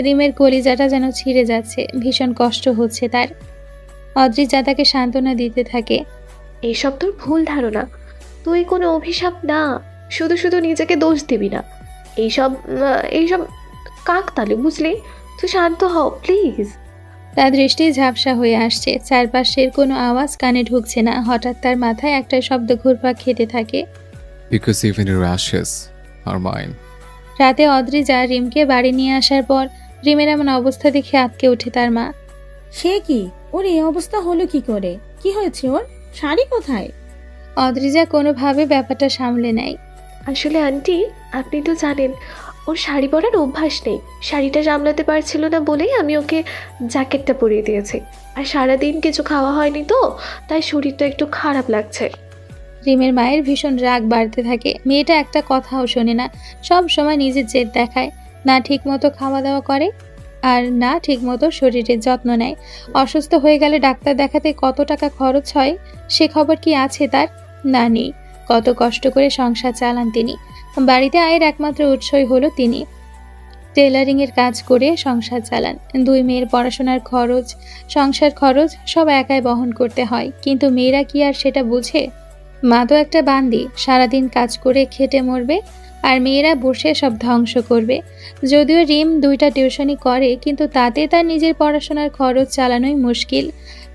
রিমের কলিজাটা যেন ছিঁড়ে যাচ্ছে, ভীষণ কষ্ট হচ্ছে তার। অদ্রিজা তাকে সান্ত্বনা দিতে থাকে। এইসব তোর ভুল ধারণা, তুই কোনো অভিশাপ না, শুধু শুধু নিজেকে দোষ দিবি না। এইসব কাকতালি, বুঝলি? তুই শান্ত হও প্লিজ। তার দৃষ্টি ঝাপসা হয়ে আসছে, চারপাশের কোনো আওয়াজ কানে ঢুকছে না। হঠাৎ তার মাথায় একটা শব্দ ঘুরপাক খেতে থাকে। Because even your ashes are mine. রাতে অদ্রিজা রিমকে বাড়ি নিয়ে আসার পর রিমের এমন অবস্থা দেখে আঁতকে ওঠে তার মা। সে কি? ওর এই অবস্থা হলো কি করে? কি হয়েছে ওর? শাড়ি কোথায়? অদ্রিজা কোনোভাবে ব্যাপারটা সামলে নেয়। আসলে আন্টি, আপনি তো জানেন ওর শাড়ি পরার অভ্যাস নেই। শাড়িটা সামলাতে পারছিল না বলেই আমি ওকে জ্যাকেটটা পরিয়ে দিয়েছি। আর সারাদিন কিছু খাওয়া হয়নি তো, তাই শরীরটা একটু খারাপ লাগছে। রিমের মায়ের ভীষণ রাগ বাড়তে থাকে। মেয়েটা একটা কথাও শোনে না, সব সময় নিজের জেদ দেখায়। না ঠিক মতো খাওয়া দাওয়া করে, আর না ঠিক মতো শরীরের যত্ন নেয়। অসুস্থ হয়ে গেলে ডাক্তার দেখাতে কত টাকা খরচ হয় সে খবর কি আছে তার? না, নেই। কত কষ্ট করে সংসার চালান তিনি। বাড়িতে আয়ের একমাত্র উৎসই হলো তিনি। টেলারিংয়ের কাজ করে সংসার চালান। 2 মেয়ের পড়াশোনার খরচ, সংসার খরচ সব একাই বহন করতে হয়। কিন্তু মেয়েরা কি আর সেটা বুঝে? মা তো একটা বান্দি, সারাদিন কাজ করে খেটে মরবে, আর মেয়েরা বসে সব ধ্বংস করবে। যদিও রিম 2টা টিউশনি করে, কিন্তু তাতে তার নিজের পড়াশোনার খরচ চালানোই মুশকিল।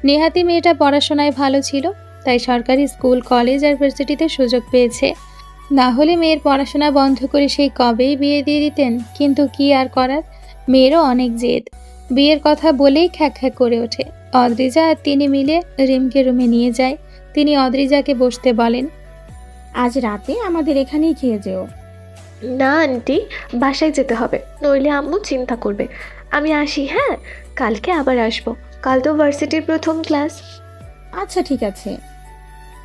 নেহাতি মেয়েটা পড়াশোনায় ভালো ছিল, তাই সরকারি স্কুল, কলেজ আর ভার্সিটিতে সুযোগ পেয়েছে। না হলে মেয়ের পড়াশোনা বন্ধ করে সেই কবেই বিয়ে দিয়ে দিতেন। কিন্তু কি আর করার, মেয়েরও অনেক জেদ। বিয়ের কথা বলেই খ্যাক খ্যাক করে ওঠে। অদ্রিজা আর তিনি মিলে রিমকে রুমে নিয়ে যায়। তিনি অদ্রিজাকে বসতে বলেন। আজ রাতে আমাদের এখানেই খেয়ে যেও। না আন্টি, বাসায় যেতে হবে, নইলে আম্মু চিন্তা করবে। আমি আসি, হ্যাঁ? কালকে আবার আসবো। কাল তো ভার্সিটির প্রথম ক্লাস। আচ্ছা ঠিক আছে।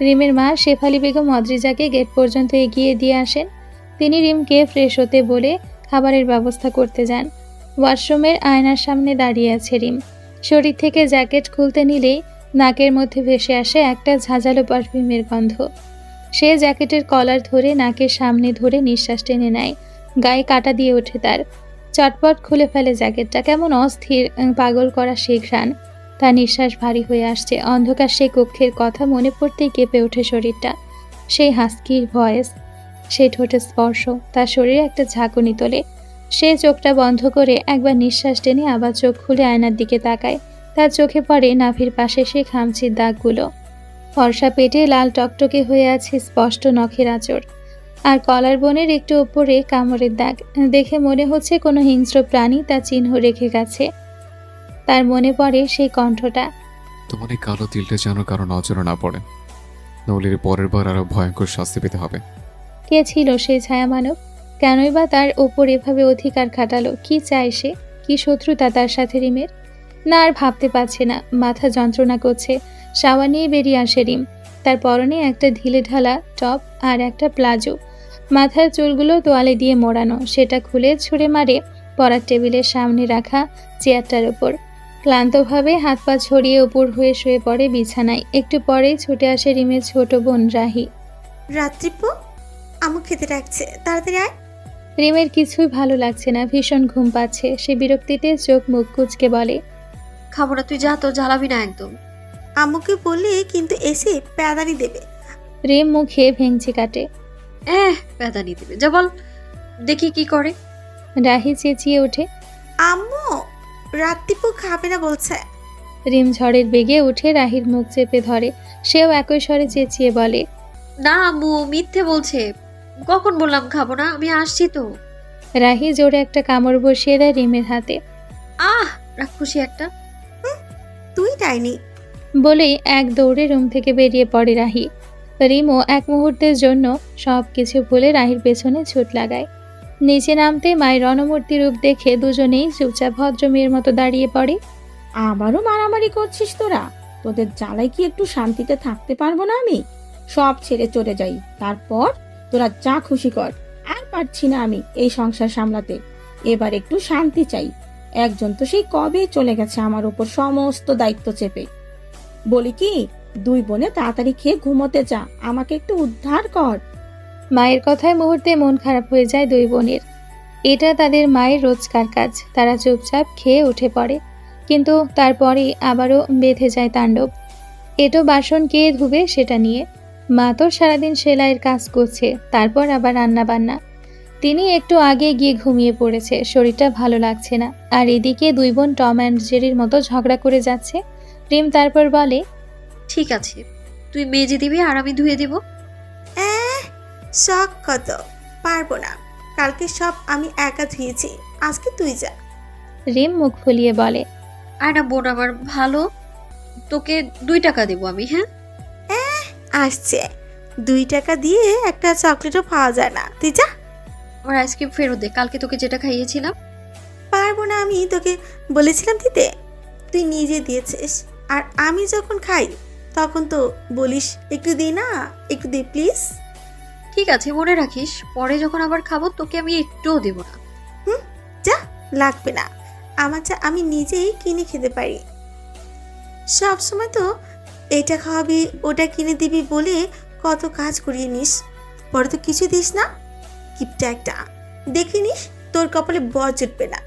রিমের মা শেফালি বেগম অদ্রিজাকে গেট পর্যন্ত এগিয়ে দিয়ে আসেন। তিনি রিমকে ফ্রেশ হতে বলে খাবারের ব্যবস্থা করতে যান। ওয়াশরুমের আয়নার সামনে দাঁড়িয়ে আছে রিম। শরীর থেকে জ্যাকেট খুলতে নিলেই নাকের মধ্যে ভেসে আসে একটা ঝাঁঝালো পারফিউমের গন্ধ। সে জ্যাকেটের কলার ধরে নাকের সামনে ধরে নিঃশ্বাস টেনে নেয়। গায়ে কাটা দিয়ে ওঠে তার। চটপট খুলে ফেলে জ্যাকেটটা। কেমন অস্থির, পাগল করা সেই ঘ্রাণ। তার নিঃশ্বাস ভারী হয়ে আসছে। অন্ধকার সেই কক্ষের কথা মনে পড়তেই কেঁপে ওঠে শরীরটা। সেই হাস্কির ভয়েস, সেই ঠোঁটের স্পর্শ, তার শরীরে একটা ঝাঁকুনি তোলে। সে চোখটা বন্ধ করে একবার নিঃশ্বাস টেনে আবার চোখ খুলে আয়নার দিকে তাকায়। তার চোখে পড়ে নাভির পাশে সেই খামচির দাগগুলো। ফর্সা পেটে লাল টকটকে হয়ে আছে স্পষ্ট নখের আঁচড়, আর কলার বোনের একটু ওপরে কামড়ের দাগ। দেখে মনে হচ্ছে কোনো হিংস্র প্রাণী তার চিহ্ন রেখে গেছে। তার মনে পড়ে সেই কণ্ঠটা। তোমার এই কালো তিলটা যেন কারো নজরে না পড়ে, নইলে পরের বার আরো ভয়ঙ্কর শাস্তি পেতে হবে। কে ছিল সেই ছায়া মানব? কেনই বা তার ওপর এভাবে অধিকার খাটালো? কি চায় সে? কি শত্রুতা তার সাথে রিমের? না আর ভাবতে পারছে না, মাথা যন্ত্রণা করছে। শাওয়ার নিয়ে বেরিয়ে আসে রিম। তার পরনে একটা ঢিলে ঢালা টপ আর একটা প্লাজো। মাথার চুলগুলো তোয়ালে দিয়ে মোড়ানো, সেটা খুলে ছুঁড়ে মারে পড়ার টেবিলের সামনে রাখা চেয়ারটার ওপর। ক্লান্তভাবে হাত পা ছড়িয়ে উপর হয়ে শুয়ে পড়ে বিছানায়। একটু পরেই ছুটে আসে রিমের ছোট বোন রাহি। রাত্রিপু, আমু খেতে ডাকছে, তাড়াতাড়ি আয়। রিমের কিছুই ভালো লাগছে না, ভীষণ ঘুম পাচ্ছে। সে বিরক্তিতে চোখ মুখ কুঁচকে বলে, খাবো না, তুই যা, তো জ্বালাবি না একদম। আম্মুকে বললে কিন্তু এসে প্যাদানি দেবে। রিম মুখে ভেঙচি কাটে। প্যাদানি দেবে, যা বল, দেখি কি করে। রাহি চেঁচিয়ে ওঠে। আম্মু, রাত্রিপু খাবে না বলছে। রিম ঝড়ের বেগে উঠে রাহির মুখ চেপে ধরে। সেও একই স্বরে চেঁচিয়ে বলে, না আম্মু মিথ্যে বলছে, কখন বললাম খাবো না, আমি আসছি তো। রাহি জোরে একটা কামড় বসিয়ে দেয় রিমের হাতে। রাক্ষসী একটা। তুই ডাইনি বলেই এক দৌড়ে রুম থেকে বেরিয়ে পড়ে রাহি। রিমও এক মুহূর্তের জন্য সব কিছু ভুলে রাহির পেছনে ছুট লাগায়। নিচে নামতে মায়ের রণমূর্তি রূপ দেখে দুজনেই চুপচাপ ভদ্র মেয়ের মতো দাঁড়িয়ে পড়ে। আবারও মারামারি করছিস তোরা? তোদের জ্বালায় কি একটু শান্তিতে থাকতে পারবো না আমি? সব ছেড়ে চলে যাই, তারপর তোরা যা খুশি কর। আর পারছি না আমি এই সংসার সামলাতে, এবার একটু শান্তি চাই। একজন তো সেই কবে চলে গেছে আমার উপর সমস্ত দায়িত্ব চেপে। বলি কি, দুই বোনে তাড়াতাড়ি খেয়ে ঘুমোতে যা, আমাকে একটু উদ্ধার কর। মায়ের কথায় মুহূর্তে মন খারাপ হয়ে যায় দুই বোনের। এটা তাদের মায়ের রোজকার কাজ। তারা চুপচাপ খেয়ে উঠে পড়ে, কিন্তু তারপরে আবারও বেঁধে যায় তাণ্ডব। এটো বাসন কে ধুবে সেটা নিয়ে। মা তো সারাদিন সেলাইয়ের কাজ করছে, তারপর আবার রান্না বান্না। তিনি একটু আগে গিয়ে ঘুমিয়ে পড়েছে, শরীরটা ভালো লাগছে না। আর এদিকে দুই বোন টম অ্যান্ড জেরির মতো ঝগড়া করে যাচ্ছে। রিম তারপর বলে, ঠিক আছে, তুই মেজে দিবি আর আমি ধুয়ে দিব। শখ কত, পারবো না। কালকে সব আমি একা ধুয়েছি, আজকে তুই যা। রিম মুখ ফুলিয়ে বলে, আর না বোন আমার ভালো, তোকে 2 টাকা দেবো আমি। হ্যাঁ আসছে, 2 টাকা দিয়ে একটা চকলেটও পাওয়া যায় না, তুই যা। আমার আইসক্রিম ফেরত দে, কালকে তোকে যেটা খাইয়েছিলাম। পারবো না, আমি তোকে বলেছিলাম দিতে, তুই নিজে দিয়েছিস। আর আমি যখন খাই তখন তো বলিস একটু দে না, একটু দে প্লিজ। ঠিক আছে, মনে রাখিস, পরে যখন আবার খাবো তোকে আমি একটুও দেবো না। যা, লাগবে না, আমার চা আমি নিজেই কিনে খেতে পারি। সব সময় তো এটা খাওয়াবি ওটা কিনে দিবি বলে কত কাজ করিয়ে নিস, পরে তো কিছু দিস না। কিপটা একটা, দেখে নিস তোর কপালে বর জুটবে না।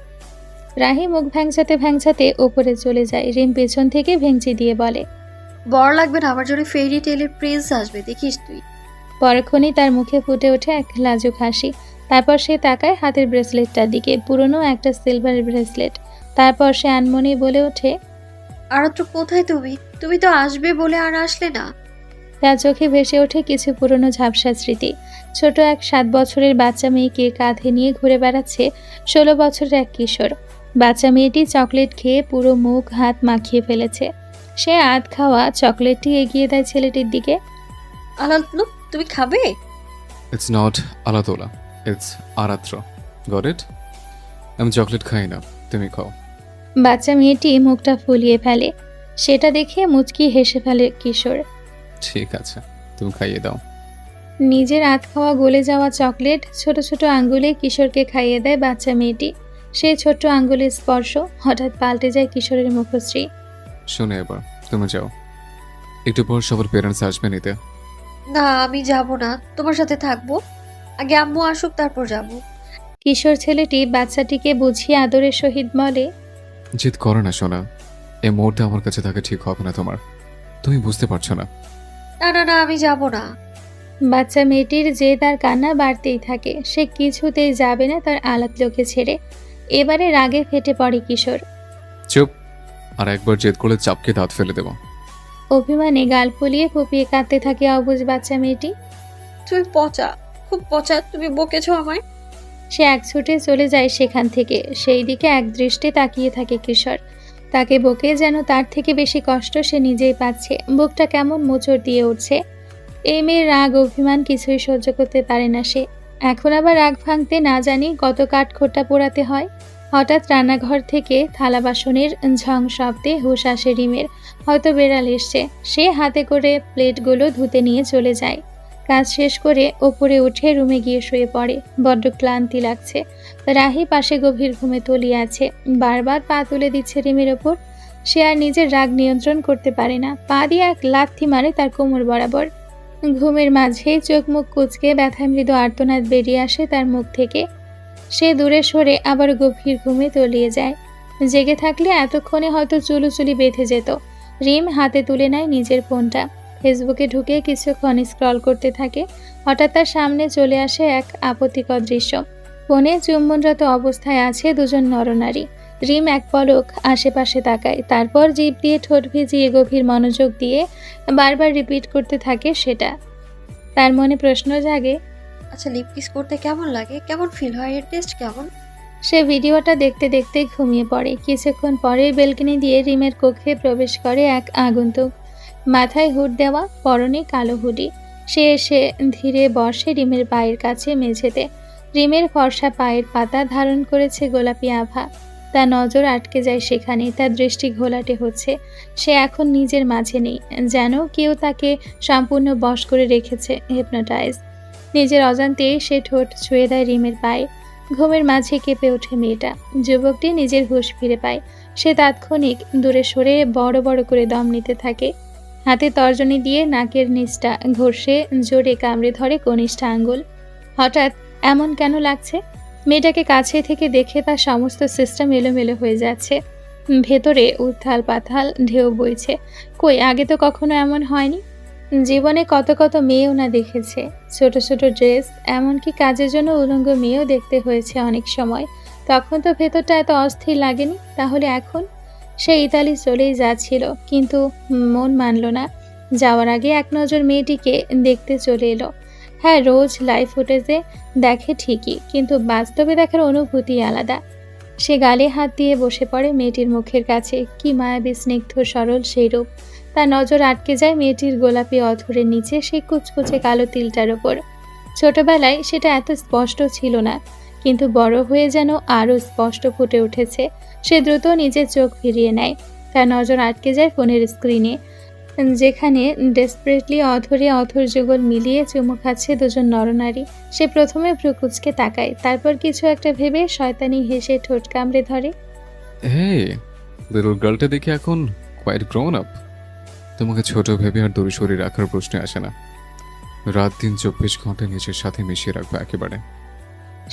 রাহি মুখ ভ্যাংচাতে ভ্যাংচাতে ওপরে চলে যায়। রিম পেছন থেকে ভেঙচি দিয়ে বলে, বর লাগবে না, আমার জন্য ফেরি টেলের প্রিন্স আসবে, দেখিস তুই। পরক্ষণেই তার মুখে ফুটে ওঠে এক লাজুক হাসি। তারপর সে তাকায় হাতের ব্রেসলেটটার দিকে, পুরনো একটা সিলভার ব্রেসলেট। তারপর সে আনমনেই বলে ওঠে, আরাত্র কোথায় তুমি? তুমি তো আসবে বলে আর আসলে না। তার চোখে ভেসে ওঠে কিছু পুরনো ঝাপসা স্মৃতি। ছোট এক 7 বছরের বাচ্চা মেয়েকে কাঁধে নিয়ে ঘুরে বেড়াচ্ছে 16 বছরের এক কিশোর। বাচ্চা মেয়েটি চকলেট খেয়ে পুরো মুখ হাত মাখিয়ে ফেলেছে। সে আধ খাওয়া চকলেটটি এগিয়ে দেয় ছেলেটির দিকে। আলাতনু, তুমি খাবে? ইটস নট আলাতোলা, ইটস আরাত্র। Got it? আমি চকলেট খাই না, তুমি খাও। বাচ্চা মেয়েটি মুখটা ফুলিয়ে ফেলে। সেটা দেখে মুচকি হেসে ফেলে কিশোর। ঠিক আছে, তুমি খাইয়ে দাও। নিজের আধ খাওয়া গলে যাওয়া চকলেট ছোট ছোট আঙ্গুলে কিশোরকে খাইয়ে দেয় বাচ্চা মেয়েটি। সেই ছোট্ট আঙ্গুলের স্পর্শ হঠাৎ পাল্টে যায় কিশোরের মুখশ্রী। শুনে এবার তুমি যাও, একটু পর সবার পেরেন্টস আসবে নিতে। না, আমি যাব না, তোমার সাথে থাকবো। আগে আম্মু আসুক, তারপর যাব। কিশোর ছেলেটি বাচ্চাটিকে বুঝিয়ে আদরের সহিত বলে, জিদ করো না সোনা, এই মুহূর্তে আমার কাছে থাকা ঠিক হবে না তোমার, তুমি বুঝতে পারছো না। না না না, আমি যাব না। বাচ্চা মেয়েটির যে তার কান্না বাড়তেই থাকে। সে কিছুতেই যাবে না তার আলাত লোকে ছেড়ে। এবারে রাগে ফেটে পড়ে কিশোর। চুপ, আর একবার জেদ করলে চাপকে দাঁত ফেলে দেবো। অভিমানে গাল ফুলিয়ে ফুপিয়ে কাঁদতে থাকে অবুঝ বাচ্চা মেয়েটি। তুমি পচা, খুব পচা, তুমি বকেছো আমায়। সে এক ছুটে চলে যায় সেখান থেকে। সেই দিকে এক দৃষ্টে তাকিয়ে থাকে কিশোর। তাকে বকে যেন তার থেকে বেশি কষ্ট সে নিজেই পাচ্ছে। বুকটা কেমন মোচড় দিয়ে উঠছে। এই মেয়ের রাগ অভিমান কিছুই সহ্য করতে পারে না সে। এখন আবার রাগ ভাঙতে না জানি কত কাঠখোট্টা পোড়াতে হয়। হঠাৎ রান্নাঘর থেকে থালা বাসনের ঝং শব্দে হুঁশ আসে রিমের। হয়তো বেড়াল এসছে। সে হাতে করে প্লেটগুলো ধুতে নিয়ে চলে যায়। কাজ শেষ করে ওপরে উঠে রুমে গিয়ে শুয়ে পড়ে। বড্ড ক্লান্তি লাগছে। রাহি পাশে গভীর ঘুমে তলিয়ে আছে। বারবার পা তুলে দিচ্ছে রিমের ওপর। সে আর নিজের রাগ নিয়ন্ত্রণ করতে পারে না। পা দিয়ে এক লাথি মারে তার কোমর বরাবর। ঘুমের মাঝেই চোখ মুখ কুঁচকে ব্যথায় মৃদু আর্তনাদ বেরিয়ে আসে তার মুখ থেকে। সে দূরে সরে আবার গভীর ঘুমে তলিয়ে যায়। জেগে থাকলে এতক্ষণে হয়তো চুলোচুলি বেঁধে যেত। রিম হাতে তুলে নেয় নিজের ফোনটা। ফেসবুকে ঢুকে কিছুক্ষণ স্ক্রল করতে থাকে। হঠাৎ তার সামনে চলে আসে এক আপত্তিকর দৃশ্য। ফোনে চুম্বনরত অবস্থায় আছে দুজন নরনারী। রিম এক পলক আশেপাশে তাকায়, তারপর জিভ দিয়ে ঠোঁট ভিজিয়ে গভীর মনোযোগ দিয়ে বারবার রিপিট করতে থাকে সেটা। তার মনে প্রশ্ন জাগে, আচ্ছা লিপ কিস করতে কেমন লাগে, কেমন ফিল হয়, এর টেস্ট কেমন? সে ভিডিওটা দেখতে দেখতে ঘুমিয়ে পড়ে। কিছুক্ষণ পরে বেলকনি দিয়ে রিমের কক্ষে প্রবেশ করে এক আগন্তুক। মাথায় হুড দেওয়া, পরনে কালো হুডি। সে এসে ধীরে বসে রিমের পায়ের কাছে মেঝেতে। রিমের ফর্সা পায়ের পাতা ধারণ করেছে গোলাপি আভা। তার নজর আটকে যায় সেখানে। তার দৃষ্টি ঘোলাটে হচ্ছে। সে এখন নিজের মাঝে নেই, যেন কেউ তাকে সম্পূর্ণ বশ করে রেখেছে, হিপনোটাইজ। নিজের অজান্তেই সে ঠোঁট ছুঁয়ে দেয় রিমের পায়ে। ঘুমের মাঝে কেঁপে ওঠে মেয়েটা। যুবকটি নিজের হুঁশ ফিরে পায়। সে তাৎক্ষণিক দূরে সরে বড় বড় করে দম নিতে থাকে। হাতে তর্জনী দিয়ে নাকের নিচটা ঘষে জোরে কামড়ে ধরে কনিষ্ঠ আঙ্গুল। হঠাৎ এমন কেন লাগছে? মেয়েটাকে কাছে থেকে দেখে তার সমস্ত সিস্টেম এলোমেলো হয়ে যাচ্ছে। ভেতরে উথাল পাথাল ঢেউ বইছে। কই, আগে তো কখনো এমন হয়নি। জীবনে কত কত মেয়েও না দেখেছে। ছোট ছোট ড্রেস, এমনকি কাজের জন্য উলঙ্গ মেয়েও দেখতে হয়েছে অনেক সময়। তখন তো ভেতরটা এত অস্থির লাগেনি। তাহলে এখন? সে ইতালি চলেই যাচ্ছিল, কিন্তু মন মানল না। যাওয়ার আগে এক নজর মেয়েটিকে দেখতে চলে এলো। হ্যাঁ, রোজ লাইভ ফুটেজে দেখে ঠিকই, কিন্তু বাস্তবে দেখার অনুভূতি আলাদা। সে গালে হাত দিয়ে বসে পড়ে মেয়েটির মুখের কাছে। কি মায়াবী স্নিগ্ধ সরল সেই রূপ। তার নজর আটকে যায় মেয়েটির গোলাপি অধরের নিচে সেই কুচকুচে কালো তিলটার ওপর। ছোটবেলায় সেটা এত স্পষ্ট ছিল না, কিন্তু বড় হয়ে যেন আরও স্পষ্ট ফুটে উঠেছে। সে দ্রুত নিজের চোখ ফিরিয়ে নেয়। তার নজর আটকে যায় ফোনের স্ক্রিনে, যেখানে ডেসপারেটলি অধরে অধর যুগল মিলিয়ে চুমু খাচ্ছে দুজন নরনারী। সে প্রথমে ভ্রুকুচকে তাকায়, তারপর কিছু একটা ভেবে শয়তানি হেসে ঠোঁট কামড়ে ধরে। হে, লিটল গার্লটা দেখে এখন কোয়াইট গ্রোন আপ। তোমাকে ছোট ভেবে আর দূরে সরিয়ে রাখার প্রশ্ন আসে না। রাত দিন 24 ঘন্টা নিজের সাথে মিশিয়ে রাখবো একেবারে।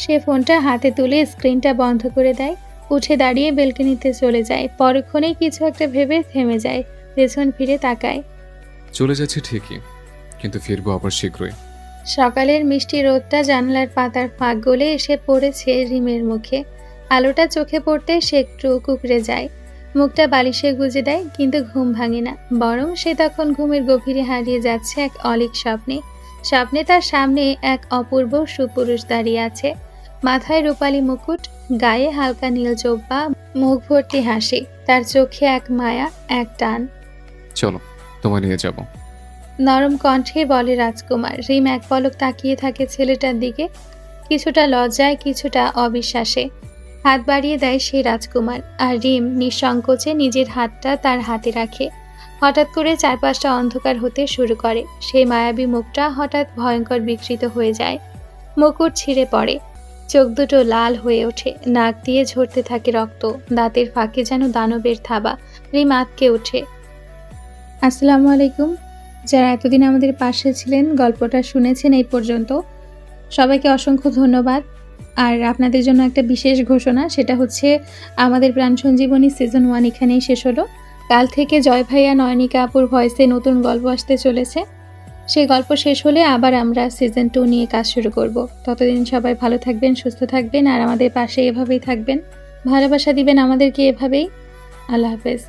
সে ফোনটা হাতে তুলে স্ক্রিনটা বন্ধ করে দেয়। উঠে দাঁড়িয়ে বেলকনিতে চলে যায়। পরক্ষণেই কিছু একটা ভেবে থেমে যায়। পেছন ফিরে তাকায়। চলে যাচ্ছে ঠিকই, কিন্তু ফিরবো আবার শীঘ্রই। সকালের মিষ্টি রোদটা জানলার পাতার ফাঁক গলে এসে পড়েছে রিমের মুখে। আলোটা চোখে পড়তে সে একটু কুকড়ে যায়। মুখটা বালিশে গুজে দেয়, কিন্তু ঘুম ভাঙে না। বরং সে তখন ঘুমের গভীরে হারিয়ে যাচ্ছে এক অলীক স্বপ্নে। স্বপ্নে তার সামনে এক অপূর্ব সুপুরুষ দাঁড়িয়ে আছে। মাথায় রূপালী মুকুট, গায়ে হালকা নীল জোব্বা, মুখ ভর্তি হাসি। তার চোখে এক মায়া, এক টান। চলো, তোমায় নিয়ে যাব। নরম কণ্ঠে বলে রাজকুমার। রিম এক পলক তাকিয়ে থাকে ছেলেটার দিকে, কিছুটা লজ্জায়, কিছুটা অবিশ্বাসে। হাত বাড়িয়ে দেয় সেই রাজকুমার, আর রিম নিঃসংকোচে নিজের হাতটা তার হাতে রাখে। হঠাৎ করে চারপাশটা অন্ধকার হতে শুরু করে। সেই মায়াবী মুখটা হঠাৎ ভয়ঙ্কর বিকৃত হয়ে যায়। মুকুট ছিঁড়ে পড়ে, চোখ দুটো লাল হয়ে ওঠে, নাক দিয়ে ঝরতে থাকে রক্ত। দাঁতের ফাঁকে যেন দানবের থাবা। রিম আঁতকে ওঠে। আসসালামু আলাইকুম। যারা এতদিন আমাদের পাশে ছিলেন, গল্পটা শুনেছেন এই পর্যন্ত, সবাইকে অসংখ্য ধন্যবাদ। আর আপনাদের জন্য একটা বিশেষ ঘোষণা, সেটা হচ্ছে আমাদের প্রাণ সঞ্জীবনী সিজন 1 এখানেই শেষ হলো। কাল থেকে জয় ভাইয়া, নয়নিকা আপুর ভয়েসে নতুন গল্প আসতে চলেছে। সেই গল্প শেষ হলে আবার আমরা সিজন 2 নিয়ে কাজ শুরু করব। ততদিন সবাই ভালো থাকবেন, সুস্থ থাকবেন, আর আমাদের পাশে এভাবেই থাকবেন। ভালোবাসা দিবেন আমাদেরকে এভাবেই। আল্লাহ হাফেজ।